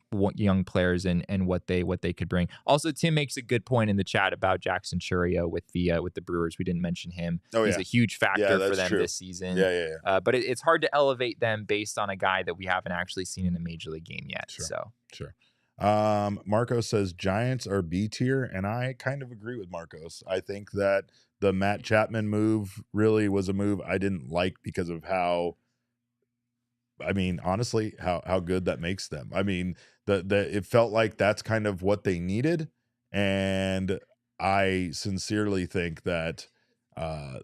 players and what they could bring. Also, Tim makes a good point in the chat about Jackson Chourio with the Brewers. We didn't mention him. He's a huge factor for them this season. Yeah. But it's hard to elevate them based on a guy that we haven't actually seen in a major league game yet. Sure. Marcos says Giants are B tier, and I kind of agree with Marcos. I think that the Matt Chapman move really was a move I didn't like because of how, I mean, honestly, how good that makes them. I mean, it felt like that's kind of what they needed, and I sincerely think that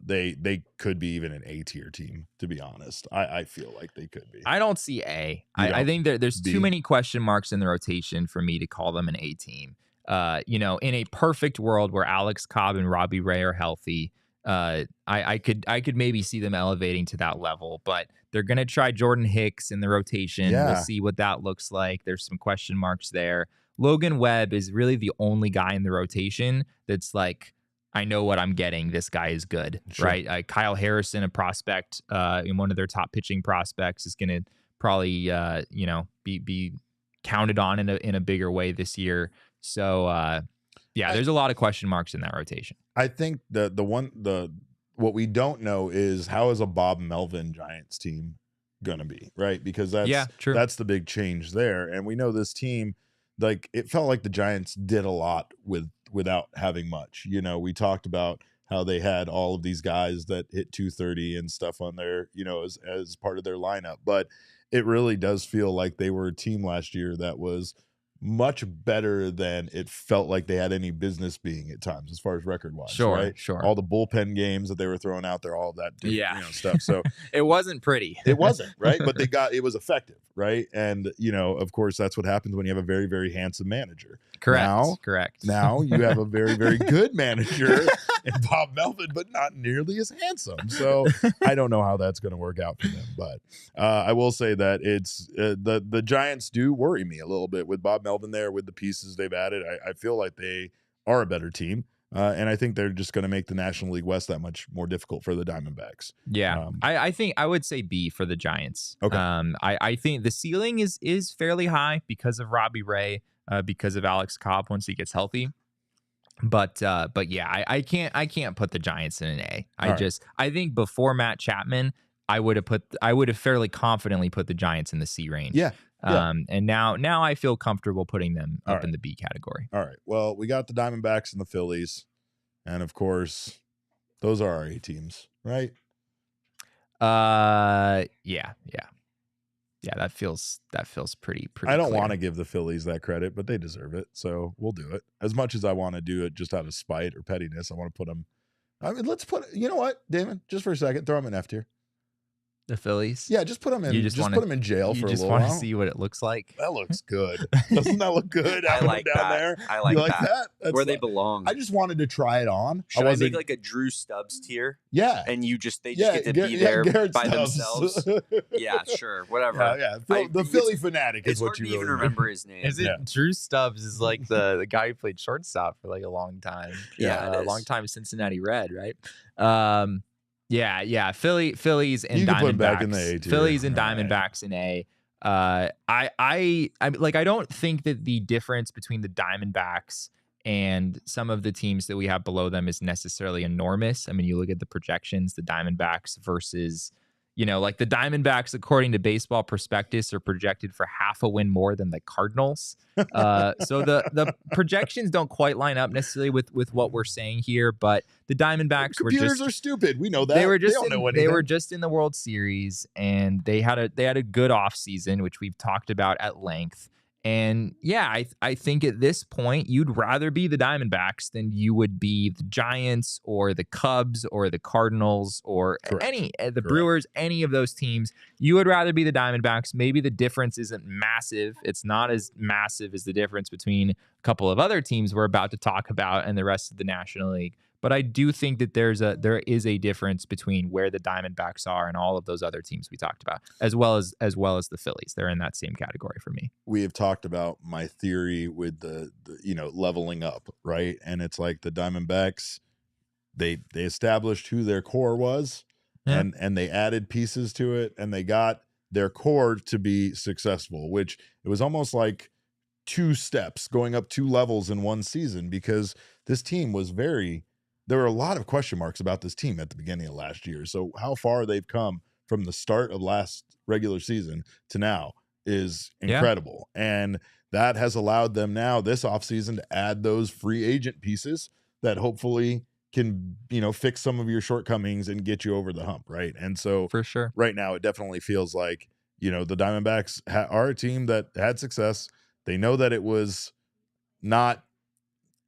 they could be even an A tier team. To be honest, I feel like they could be. I don't see A. I think there's too many question marks in the rotation for me to call them an A team. In a perfect world where Alex Cobb and Robbie Ray are healthy, I could maybe see them elevating to that level, but they're going to try Jordan Hicks in the rotation. Yeah. We'll see what that looks like. There's some question marks there. Logan Webb is really the only guy in the rotation that's like, I know what I'm getting. This guy is good, right? Kyle Harrison, a prospect, in one of their top pitching prospects, is going to probably, be counted on in a bigger way this year. So, there's a lot of question marks in that rotation. I think what we don't know is how is a Bob Melvin Giants team going to be, right? Because that's the big change there. And we know this team, like, it felt like the Giants did a lot without having much. We talked about how they had all of these guys that hit 230 and stuff on their, as part of their lineup. But it really does feel like they were a team last year that was much better than it felt like they had any business being at times as far as record wise. Sure. All the bullpen games that they were throwing out there, all of that stuff. So it wasn't pretty. It wasn't, right? But it was effective, right? And of course, that's what happens when you have a very, very handsome manager. Correct. Now you have a very, very good manager in Bob Melvin, but not nearly as handsome. So I don't know how that's going to work out for them. But I will say that it's the Giants do worry me a little bit with Bob Melvin there, with the pieces they've added. I feel like they are a better team. And I think they're just going to make the National League West that much more difficult for the Diamondbacks. Yeah, I think I would say B for the Giants. Okay. I think the ceiling is fairly high because of Robbie Ray, because of Alex Cobb once he gets healthy. But yeah, I can't put the Giants in an A. I think before Matt Chapman, I would have fairly confidently put the Giants in the C range. Yeah. And now I feel comfortable putting them up in the B category. All right. Well, we got the Diamondbacks and the Phillies, and of course, those are our A teams, right? Yeah. That feels pretty. I don't clear. want to give the Phillies that credit, but they deserve it, so we'll do it. As much as I want to do it just out of spite or pettiness, I want to put them. I mean, let's put. You know what, Damon? Just for a second, throw them in F tier. The Phillies? Yeah, just put them in. Put them in jail for a little while. You just want to see what it looks like. That looks good. Doesn't that look good? I like down that. there. I like that. That's where they belong. I just wanted to try it on. Should I make like a Drew Stubbs tier? Yeah. And they just get to be there by Stubbs. themselves. Yeah, sure, whatever. Yeah. The Philly fanatic is what you really even remember his name. Is it Drew Stubbs? Is like the guy who played shortstop for like a long time. Yeah, a long time Cincinnati Red, right? Yeah. Phillies and you can Diamondbacks. put back in the A tier. Phillies and Diamondbacks in A. I don't think that the difference between the Diamondbacks and some of the teams that we have below them is necessarily enormous. I mean, you look at the projections, the Diamondbacks versus, like the Diamondbacks, according to Baseball Prospectus, are projected for half a win more than the Cardinals. So the projections don't quite line up necessarily with what we're saying here, but the Diamondbacks computers are stupid. We know that. They were just in the World Series, and they had a good offseason, which we've talked about at length. And yeah, I think at this point, you'd rather be the Diamondbacks than you would be the Giants or the Cubs or the Cardinals or the Brewers, any of those teams. You would rather be the Diamondbacks. Maybe the difference isn't massive. It's not as massive as the difference between a couple of other teams we're about to talk about and the rest of the National League. But I do think that there is a difference between where the Diamondbacks are and all of those other teams we talked about, as well as the Phillies. They're in that same category for me. We have talked about my theory with the leveling up, right? And it's like the Diamondbacks, they established who their core was, and they added pieces to it, and they got their core to be successful, which it was almost like 2 steps going up 2 levels in one season, because this team was there were a lot of question marks about this team at the beginning of last year. So how far they've come from the start of last regular season to now is incredible. And that has allowed them now this offseason to add those free agent pieces that hopefully can, fix some of your shortcomings and get you over the hump, right? And so for sure, right now it definitely feels like, the Diamondbacks are a team that had success. They know that it was not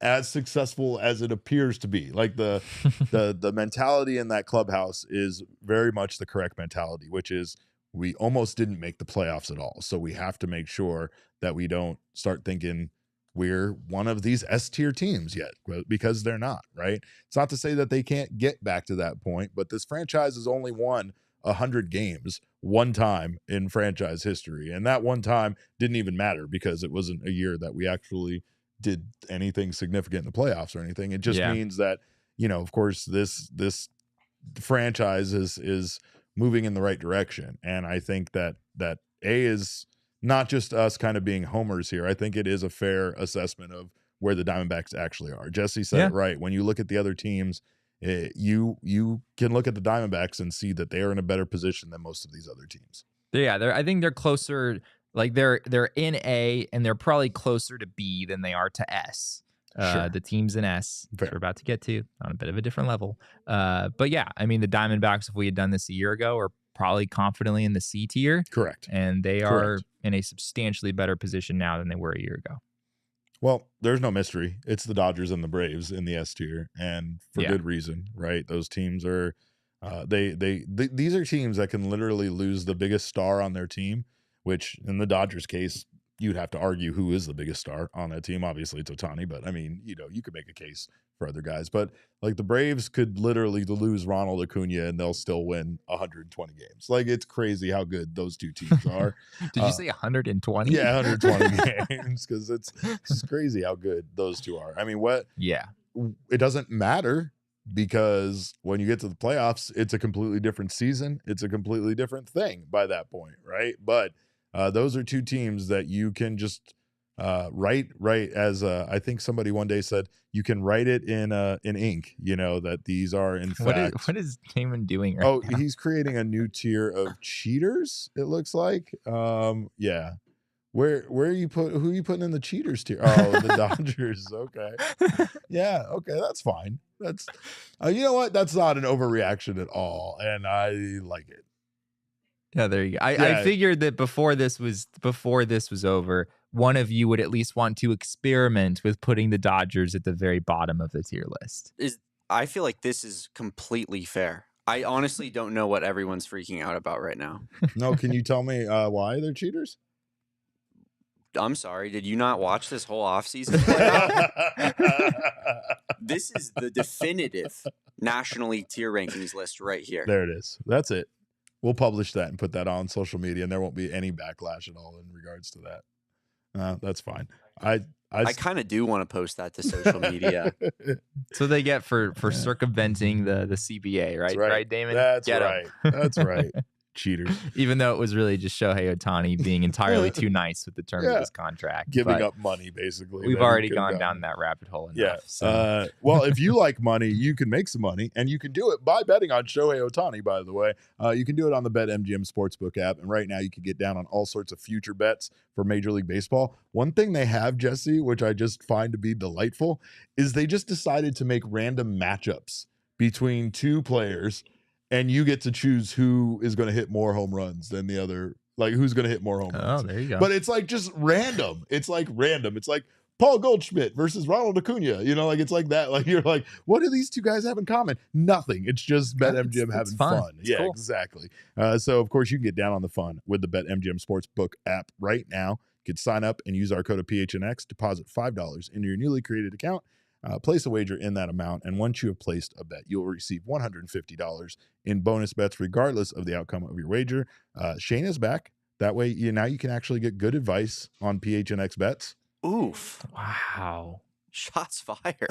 as successful as it appears to be. Like the mentality in that clubhouse is very much the correct mentality, which is we almost didn't make the playoffs at all. So we have to make sure that we don't start thinking we're one of these S-tier teams yet, because they're not, right? It's not to say that they can't get back to that point, but this franchise has only won 100 games one time in franchise history. And that one time didn't even matter because it wasn't a year that we actually did anything significant in the playoffs or anything. It just means that, of course, this franchise is moving in the right direction. And I think that A is not just us kind of being homers here. I think it is a fair assessment of where the Diamondbacks actually are. Jesse said it right. When you look at the other teams, you can look at the Diamondbacks and see that they are in a better position than most of these other teams. Yeah, I think they're closer. Like they're in A, and they're probably closer to B than they are to S. Sure. The team's in S, which we're about to get to on a bit of a different level. But yeah, I mean, the Diamondbacks, if we had done this a year ago, are probably confidently in the C tier. Correct. And they are in a substantially better position now than they were a year ago. Well, there's no mystery. It's the Dodgers and the Braves in the S tier, and for good reason, right? Those teams are these are teams that can literally lose the biggest star on their team, which in the Dodgers case, you'd have to argue who is the biggest star on that team. Obviously, it's Ohtani, but I mean, you could make a case for other guys. But like the Braves could literally lose Ronald Acuna and they'll still win 120 games. Like it's crazy how good those two teams are. Did you say 120? Yeah, 120 games, because it's crazy how good those two are. I mean, it doesn't matter, because when you get to the playoffs, it's a completely different season. It's a completely different thing by that point, right? But those are two teams that you can just write as I think somebody one day said, you can write it in ink, that these are in fact. What is Damon doing right now? He's creating a new tier of cheaters, it looks like. Yeah. Where are you who are you putting in the cheaters tier? Oh, the Dodgers. Okay. Yeah, okay, that's fine. That's you know what? That's not an overreaction at all, and I like it. Yeah, there you go. I figured that before this was over, one of you would at least want to experiment with putting the Dodgers at the very bottom of the tier list. I feel like this is completely fair. I honestly don't know what everyone's freaking out about right now. No, can you tell me why they're cheaters? I'm sorry. Did you not watch this whole offseason? This is the definitive National League tier rankings list right here. There it is. That's it. We'll publish that and put that on social media, and there won't be any backlash at all in regards to that. That's fine. I kind of do want to post that to social media. So they get for circumventing the CBA, right? Right, Damon? That's right. That's right. Cheaters. Even though it was really just Shohei Ohtani being entirely too nice with the terms of his contract. Giving up money, basically. We've already gone down that rabbit hole enough. Yeah. So. Well, if you like money, you can make some money, and you can do it by betting on Shohei Ohtani, by the way. You can do it on the BetMGM Sportsbook app, and right now you can get down on all sorts of future bets for Major League Baseball. One thing they have, Jesse, which I just find to be delightful, is they just decided to make random matchups between two players, and you get to choose who is going to hit more home runs than the other, like who's going to hit more home runs. Oh, there you go. But it's like just random. It's like random. It's like Paul Goldschmidt versus Ronald Acuna. Like it's like that. Like you're like, what do these two guys have in common? Nothing. It's just BetMGM having fun. It's yeah, cool. Exactly. So of course you can get down on the fun with the BetMGM Sportsbook app right now. You can sign up and use our code of PHNX, deposit $5 into your newly created account, Place a wager in that amount, and once you have placed a bet, you'll receive $150 in bonus bets regardless of the outcome of your wager. Shane is back. That way, now you can actually get good advice on PHNX bets. Oof. Wow. Shots fired.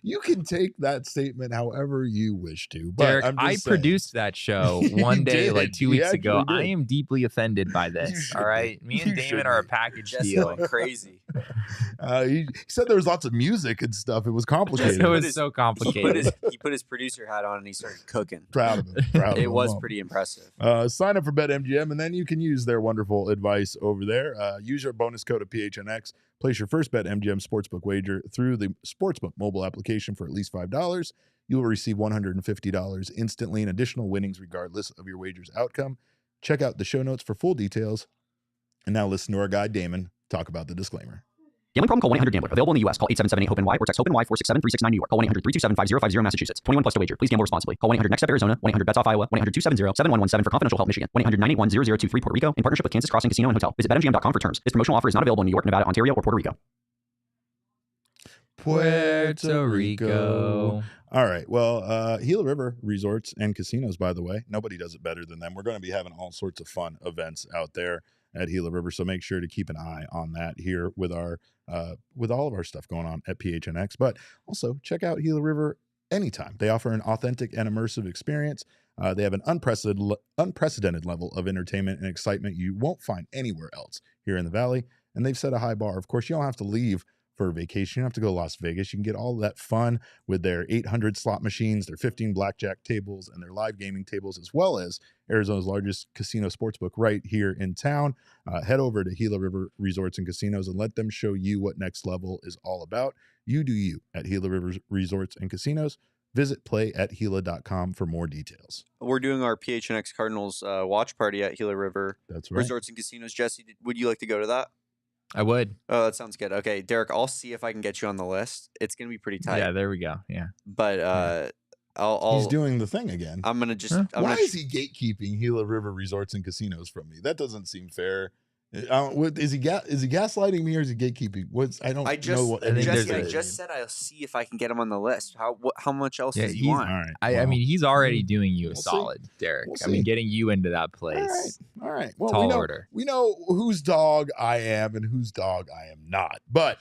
You can take that statement however you wish to. But Derek, I'm just I saying. produced that show one day, like 2 You weeks ago. actually I did. am deeply offended by this. should All right. be. Me and You Damon should are a be. package Jesse deal. went crazy. He said there was lots of music and stuff. It was complicated. It was his- so He complicated. put his producer hat on and he started cooking. Proud of him. Proud of It him. was Well, pretty impressive. sign up for BetMGM, and then you can use their wonderful advice over there. Use your bonus code of PHNX. Place your first BetMGM sportsbook wager through the sportsbook mobile application for at least $5. You will receive $150 instantly in additional winnings regardless of your wager's outcome. Check out the show notes for full details. And now listen to our guy Damon talk about the disclaimer. Gambling problem? Call 1-800-GAMBLER. Available in the U.S. Call 877-8-HOPE-NY or text HOPE-NY 467-369 New York. Call 1-800-327-5050 Massachusetts. 21 plus to wager. Please gamble responsibly. Call 1-800-NEXT-STEP Arizona. 1-800-BETS-OFF Iowa. 1-800-270-7117 for confidential help Michigan. 1-800-981-0023 Puerto Rico in partnership with Kansas Crossing Casino and Hotel. Visit BetMGM.com for terms. This promotional offer is not available in New York, Nevada, Ontario, or Puerto Rico. Puerto Rico. All right. Well, Gila River Resorts and Casinos, by the way, nobody does it better than them. We're going to be having all sorts of fun events out there at Gila River, so make sure to keep an eye on that here with our with all of our stuff going on at PHNX. But also check out Gila River anytime. They offer an authentic and immersive experience. They have an unprecedented level of entertainment and excitement you won't find anywhere else here in the Valley, and they've set a high bar. Of course, you don't have to leave for a vacation. You don't have to go to Las Vegas. You can get all that fun with their 800 slot machines, their 15 blackjack tables, and their live gaming tables, as well as Arizona's largest casino sportsbook right here in town. Head over to Gila River Resorts and Casinos and let them show you what next level is all about. You do you at Gila River Resorts and Casinos. Visit playatgila.com for more details. We're doing our PHNX Cardinals watch party at Gila River That's right. Resorts and Casinos. Jesse, would you like to go to that? I would. Oh, that sounds good. Okay, Derek, I'll see if I can get you on the list. It's gonna be pretty tight. Yeah, there we go. Yeah. But I'll He's doing the thing again. I'm gonna just. Huh? I'm Why gonna, is he gatekeeping Gila River Resorts and Casinos from me? That doesn't seem fair. Is he gaslighting me or is he gatekeeping? I know just, what. I think Jesse, there's I a- just said I'll see if I can get him on the list. How much else Yeah, does he he's- want? All right. I well, mean, he's already doing you a We'll see. solid, Derek. We'll I mean, see. getting you into that place. all right. Well, Tall we know, order. we know whose dog I am and whose dog I am not. But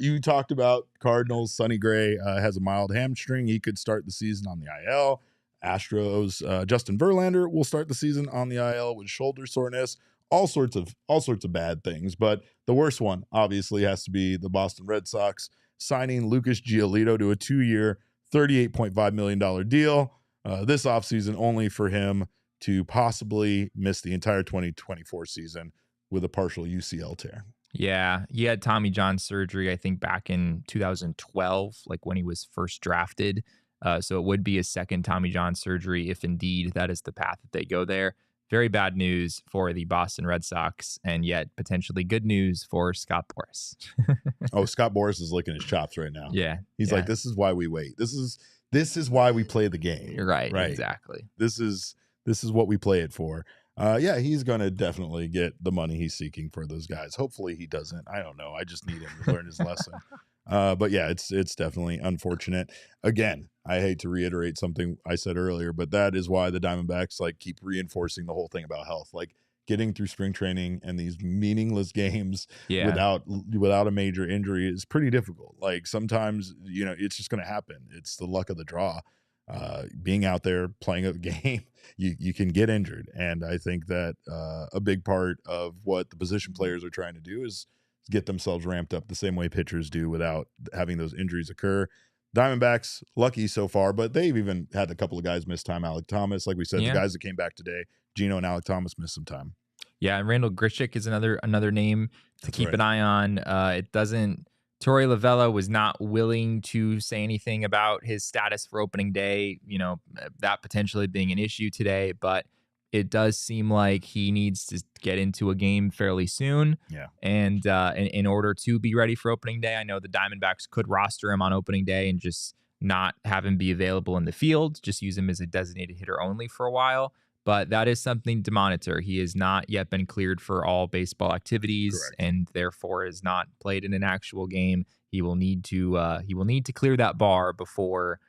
you talked about Cardinals. Sonny Gray has a mild hamstring. He could start the season on the IL. Astros, Justin Verlander will start the season on the IL with shoulder soreness. All sorts of bad things, but the worst one obviously has to be the Boston Red Sox signing Lucas Giolito to a 2-year, $38.5 million deal this offseason, only for him to possibly miss the entire 2024 season with a partial UCL tear. Yeah, he had Tommy John surgery, I think, back in 2012, like when he was first drafted. So it would be his second Tommy John surgery if indeed that is the path that they go there. Very bad news for the Boston Red Sox, and yet potentially good news for Scott Boras. Oh, Scott Boras is licking his chops right now. Yeah, He's yeah. like, this is why we wait. This is why we play the game. You're right, Right. exactly. This is what we play it for. Yeah, he's going to definitely get the money he's seeking for those guys. Hopefully he doesn't. I don't know. I just need him to learn his lesson. But yeah, it's definitely unfortunate. Again, I hate to reiterate something I said earlier, but that is why the Diamondbacks keep reinforcing the whole thing about health. Getting through spring training and these meaningless games Yeah. without a major injury is pretty difficult. Sometimes, it's just going to happen. It's the luck of the draw. Being out there playing a game, you can get injured. And I think that a big part of what the position players are trying to do is get themselves ramped up the same way pitchers do without having those injuries occur. Diamondbacks, lucky so far, but they've even had a couple of guys miss time. Alec Thomas, like we said, Yeah. the guys that came back today, Gino and Alec Thomas missed some time. Yeah, and Randall Grichuk is another name to That's keep right. an eye on. Torey Lovullo was not willing to say anything about his status for opening day, that potentially being an issue today, but it does seem like he needs to get into a game fairly soon. Yeah. And in order to be ready for opening day, I know the Diamondbacks could roster him on opening day and just not have him be available in the field, just use him as a designated hitter only for a while. But that is something to monitor. He has not yet been cleared for all baseball activities. Correct. And therefore has not played in an actual game. he will need to clear that bar before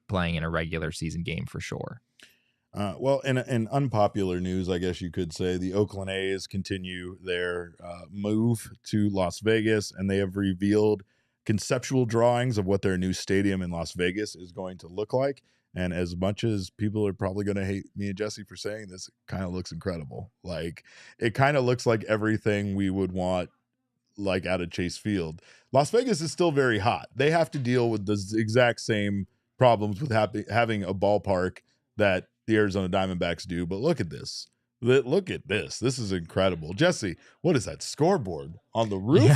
playing in a regular season game for sure. Well, in unpopular news, I guess you could say, the Oakland A's continue their move to Las Vegas, and they have revealed conceptual drawings of what their new stadium in Las Vegas is going to look like. And as much as people are probably going to hate me and Jesse for saying this, it kind of looks incredible. Like, it kind of looks like everything we would want, like, out of Chase Field. Las Vegas is still very hot. They have to deal with the exact same problems with having a ballpark that the Arizona Diamondbacks do. But look at this. Look at this. This is incredible. Jesse, what is that scoreboard on the roof?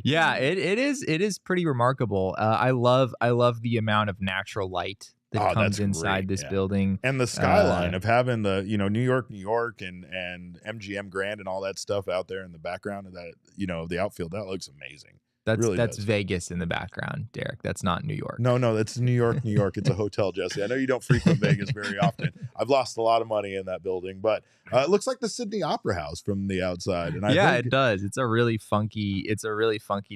Yeah, it is pretty remarkable. I love the amount of natural light that comes inside this building. And the skyline of having the, New York, and MGM Grand and all that stuff out there in the background of that, the outfield. That looks amazing. That's Vegas in the background, Derek. That's not New York. No, that's New York. It's a hotel, Jesse. I know you don't frequent Vegas very often. I've lost a lot of money in that building, but it looks like the Sydney Opera House from the outside. And I think it does. It's a really funky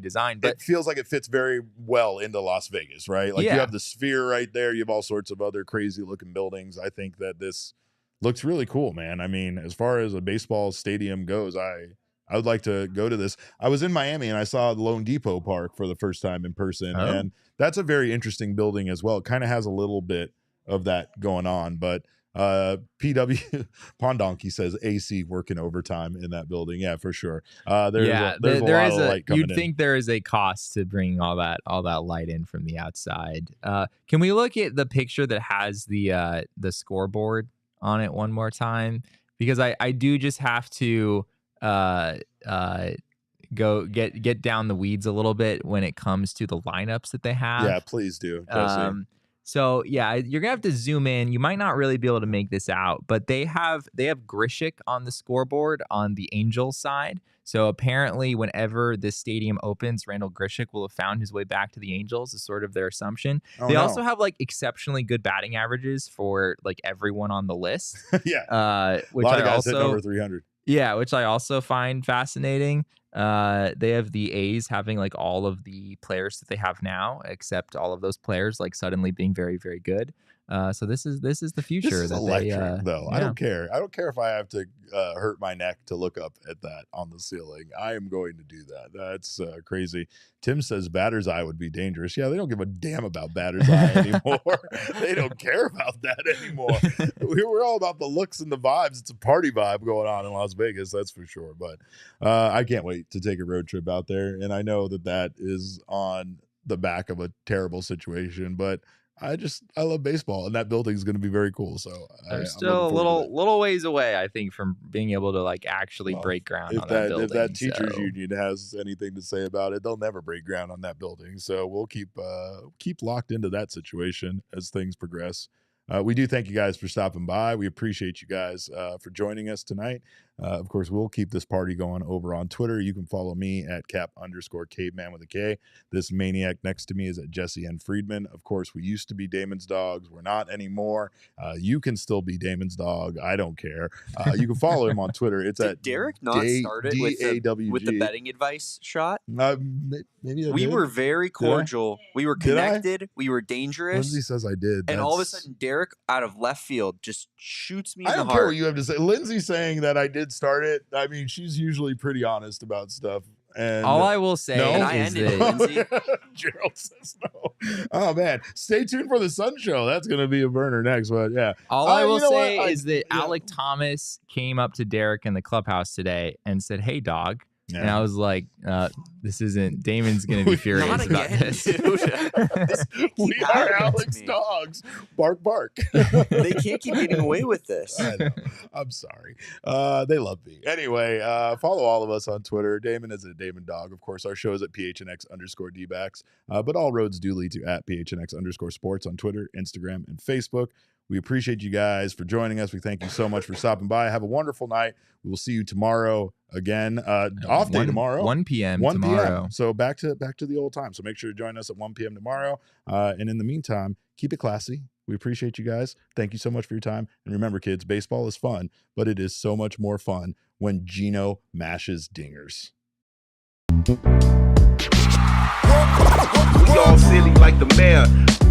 design, but it feels like it fits very well into Las Vegas, right? Like, you have the Sphere right there. You have all sorts of other crazy looking buildings. I think that this looks really cool, man. I mean, as far as a baseball stadium goes, I would like to go to this. I was in Miami and I saw the Lone Depot Park for the first time in person. Oh. And that's a very interesting building as well. It kind of has a little bit of that going on, but PW Pond Donkey says AC working overtime in that building. Yeah, for sure. There's a lot of light coming in. You'd think there is a cost to bringing all that light in from the outside. Can we look at the picture that has the scoreboard on it one more time? Because I do just have to go get down the weeds a little bit when it comes to the lineups that they have. Yeah, please do, Jesse. So yeah, you're gonna have to zoom in. You might not really be able to make this out, but they have Grichuk on the scoreboard on the Angels side. So apparently, whenever this stadium opens, Randall Grichuk will have found his way back to the Angels, is sort of their assumption. They also have like exceptionally good batting averages for like everyone on the list. Yeah, which a lot of guys hitting over 300. Yeah, which I also find fascinating. They have the A's having like all of the players that they have now, except all of those players like suddenly being very, very good. So this is the future. This is electric, though. Yeah. I don't care. I don't care if I have to hurt my neck to look up at that on the ceiling. I am going to do that. That's crazy. Tim says batter's eye would be dangerous. Yeah, they don't give a damn about batter's eye anymore. They don't care about that anymore. We're all about the looks and the vibes. It's a party vibe going on in Las Vegas, that's for sure. But I can't wait to take a road trip out there. And I know that is on the back of a terrible situation, but I love baseball, and that building is going to be very cool. So they're still a little ways away, I think, from being able to like actually break ground on that building. If that teachers union has anything to say about it, they'll never break ground on that building. So we'll keep locked into that situation as things progress. We do thank you guys for stopping by. We appreciate you guys for joining us tonight. Of course, we'll keep this party going over on Twitter. You can follow me at @cap_caveman with a K. This maniac next to me is at Jesse N. Friedman. Of course, we used to be Damon's Dogs. We're not anymore. You can still be Damon's Dog. I don't care. You can follow him on Twitter. It's Did at Derek not start it with the betting advice shot? Maybe we were very cordial. We were connected. We were dangerous. Lindsay says I did. And all of a sudden, Derek, out of left field, just shoots me in the heart. I don't care what you have to say. Lindsay saying that I did start it. I mean, she's usually pretty honest about stuff. And all I will say is Lindsay. Gerald says no. Oh man, stay tuned for the Sun Show. That's going to be a burner next. But yeah, all I will say is that Alec Thomas came up to Derek in the clubhouse today and said, "Hey, dog." Yeah. And I was like, this isn't, Damon's going to be furious about this. We are Alex dogs. Bark, bark. They can't keep getting away with this. I know. I'm sorry. They love me. Anyway, follow all of us on Twitter. Damon is at Damon Dog. Of course, our show is at PHNX_DBacks. But all roads do lead to at PHNX_sports on Twitter, Instagram, and Facebook. We appreciate you guys for joining us. We thank you so much for stopping by. Have a wonderful night. We will see you tomorrow again. Off day tomorrow. 1 p.m. 1 tomorrow. p.m. So back to the old time. So make sure to join us at 1 p.m. tomorrow. And in the meantime, keep it classy. We appreciate you guys. Thank you so much for your time. And remember, kids, baseball is fun, but it is so much more fun when Gino mashes dingers. like the mayor.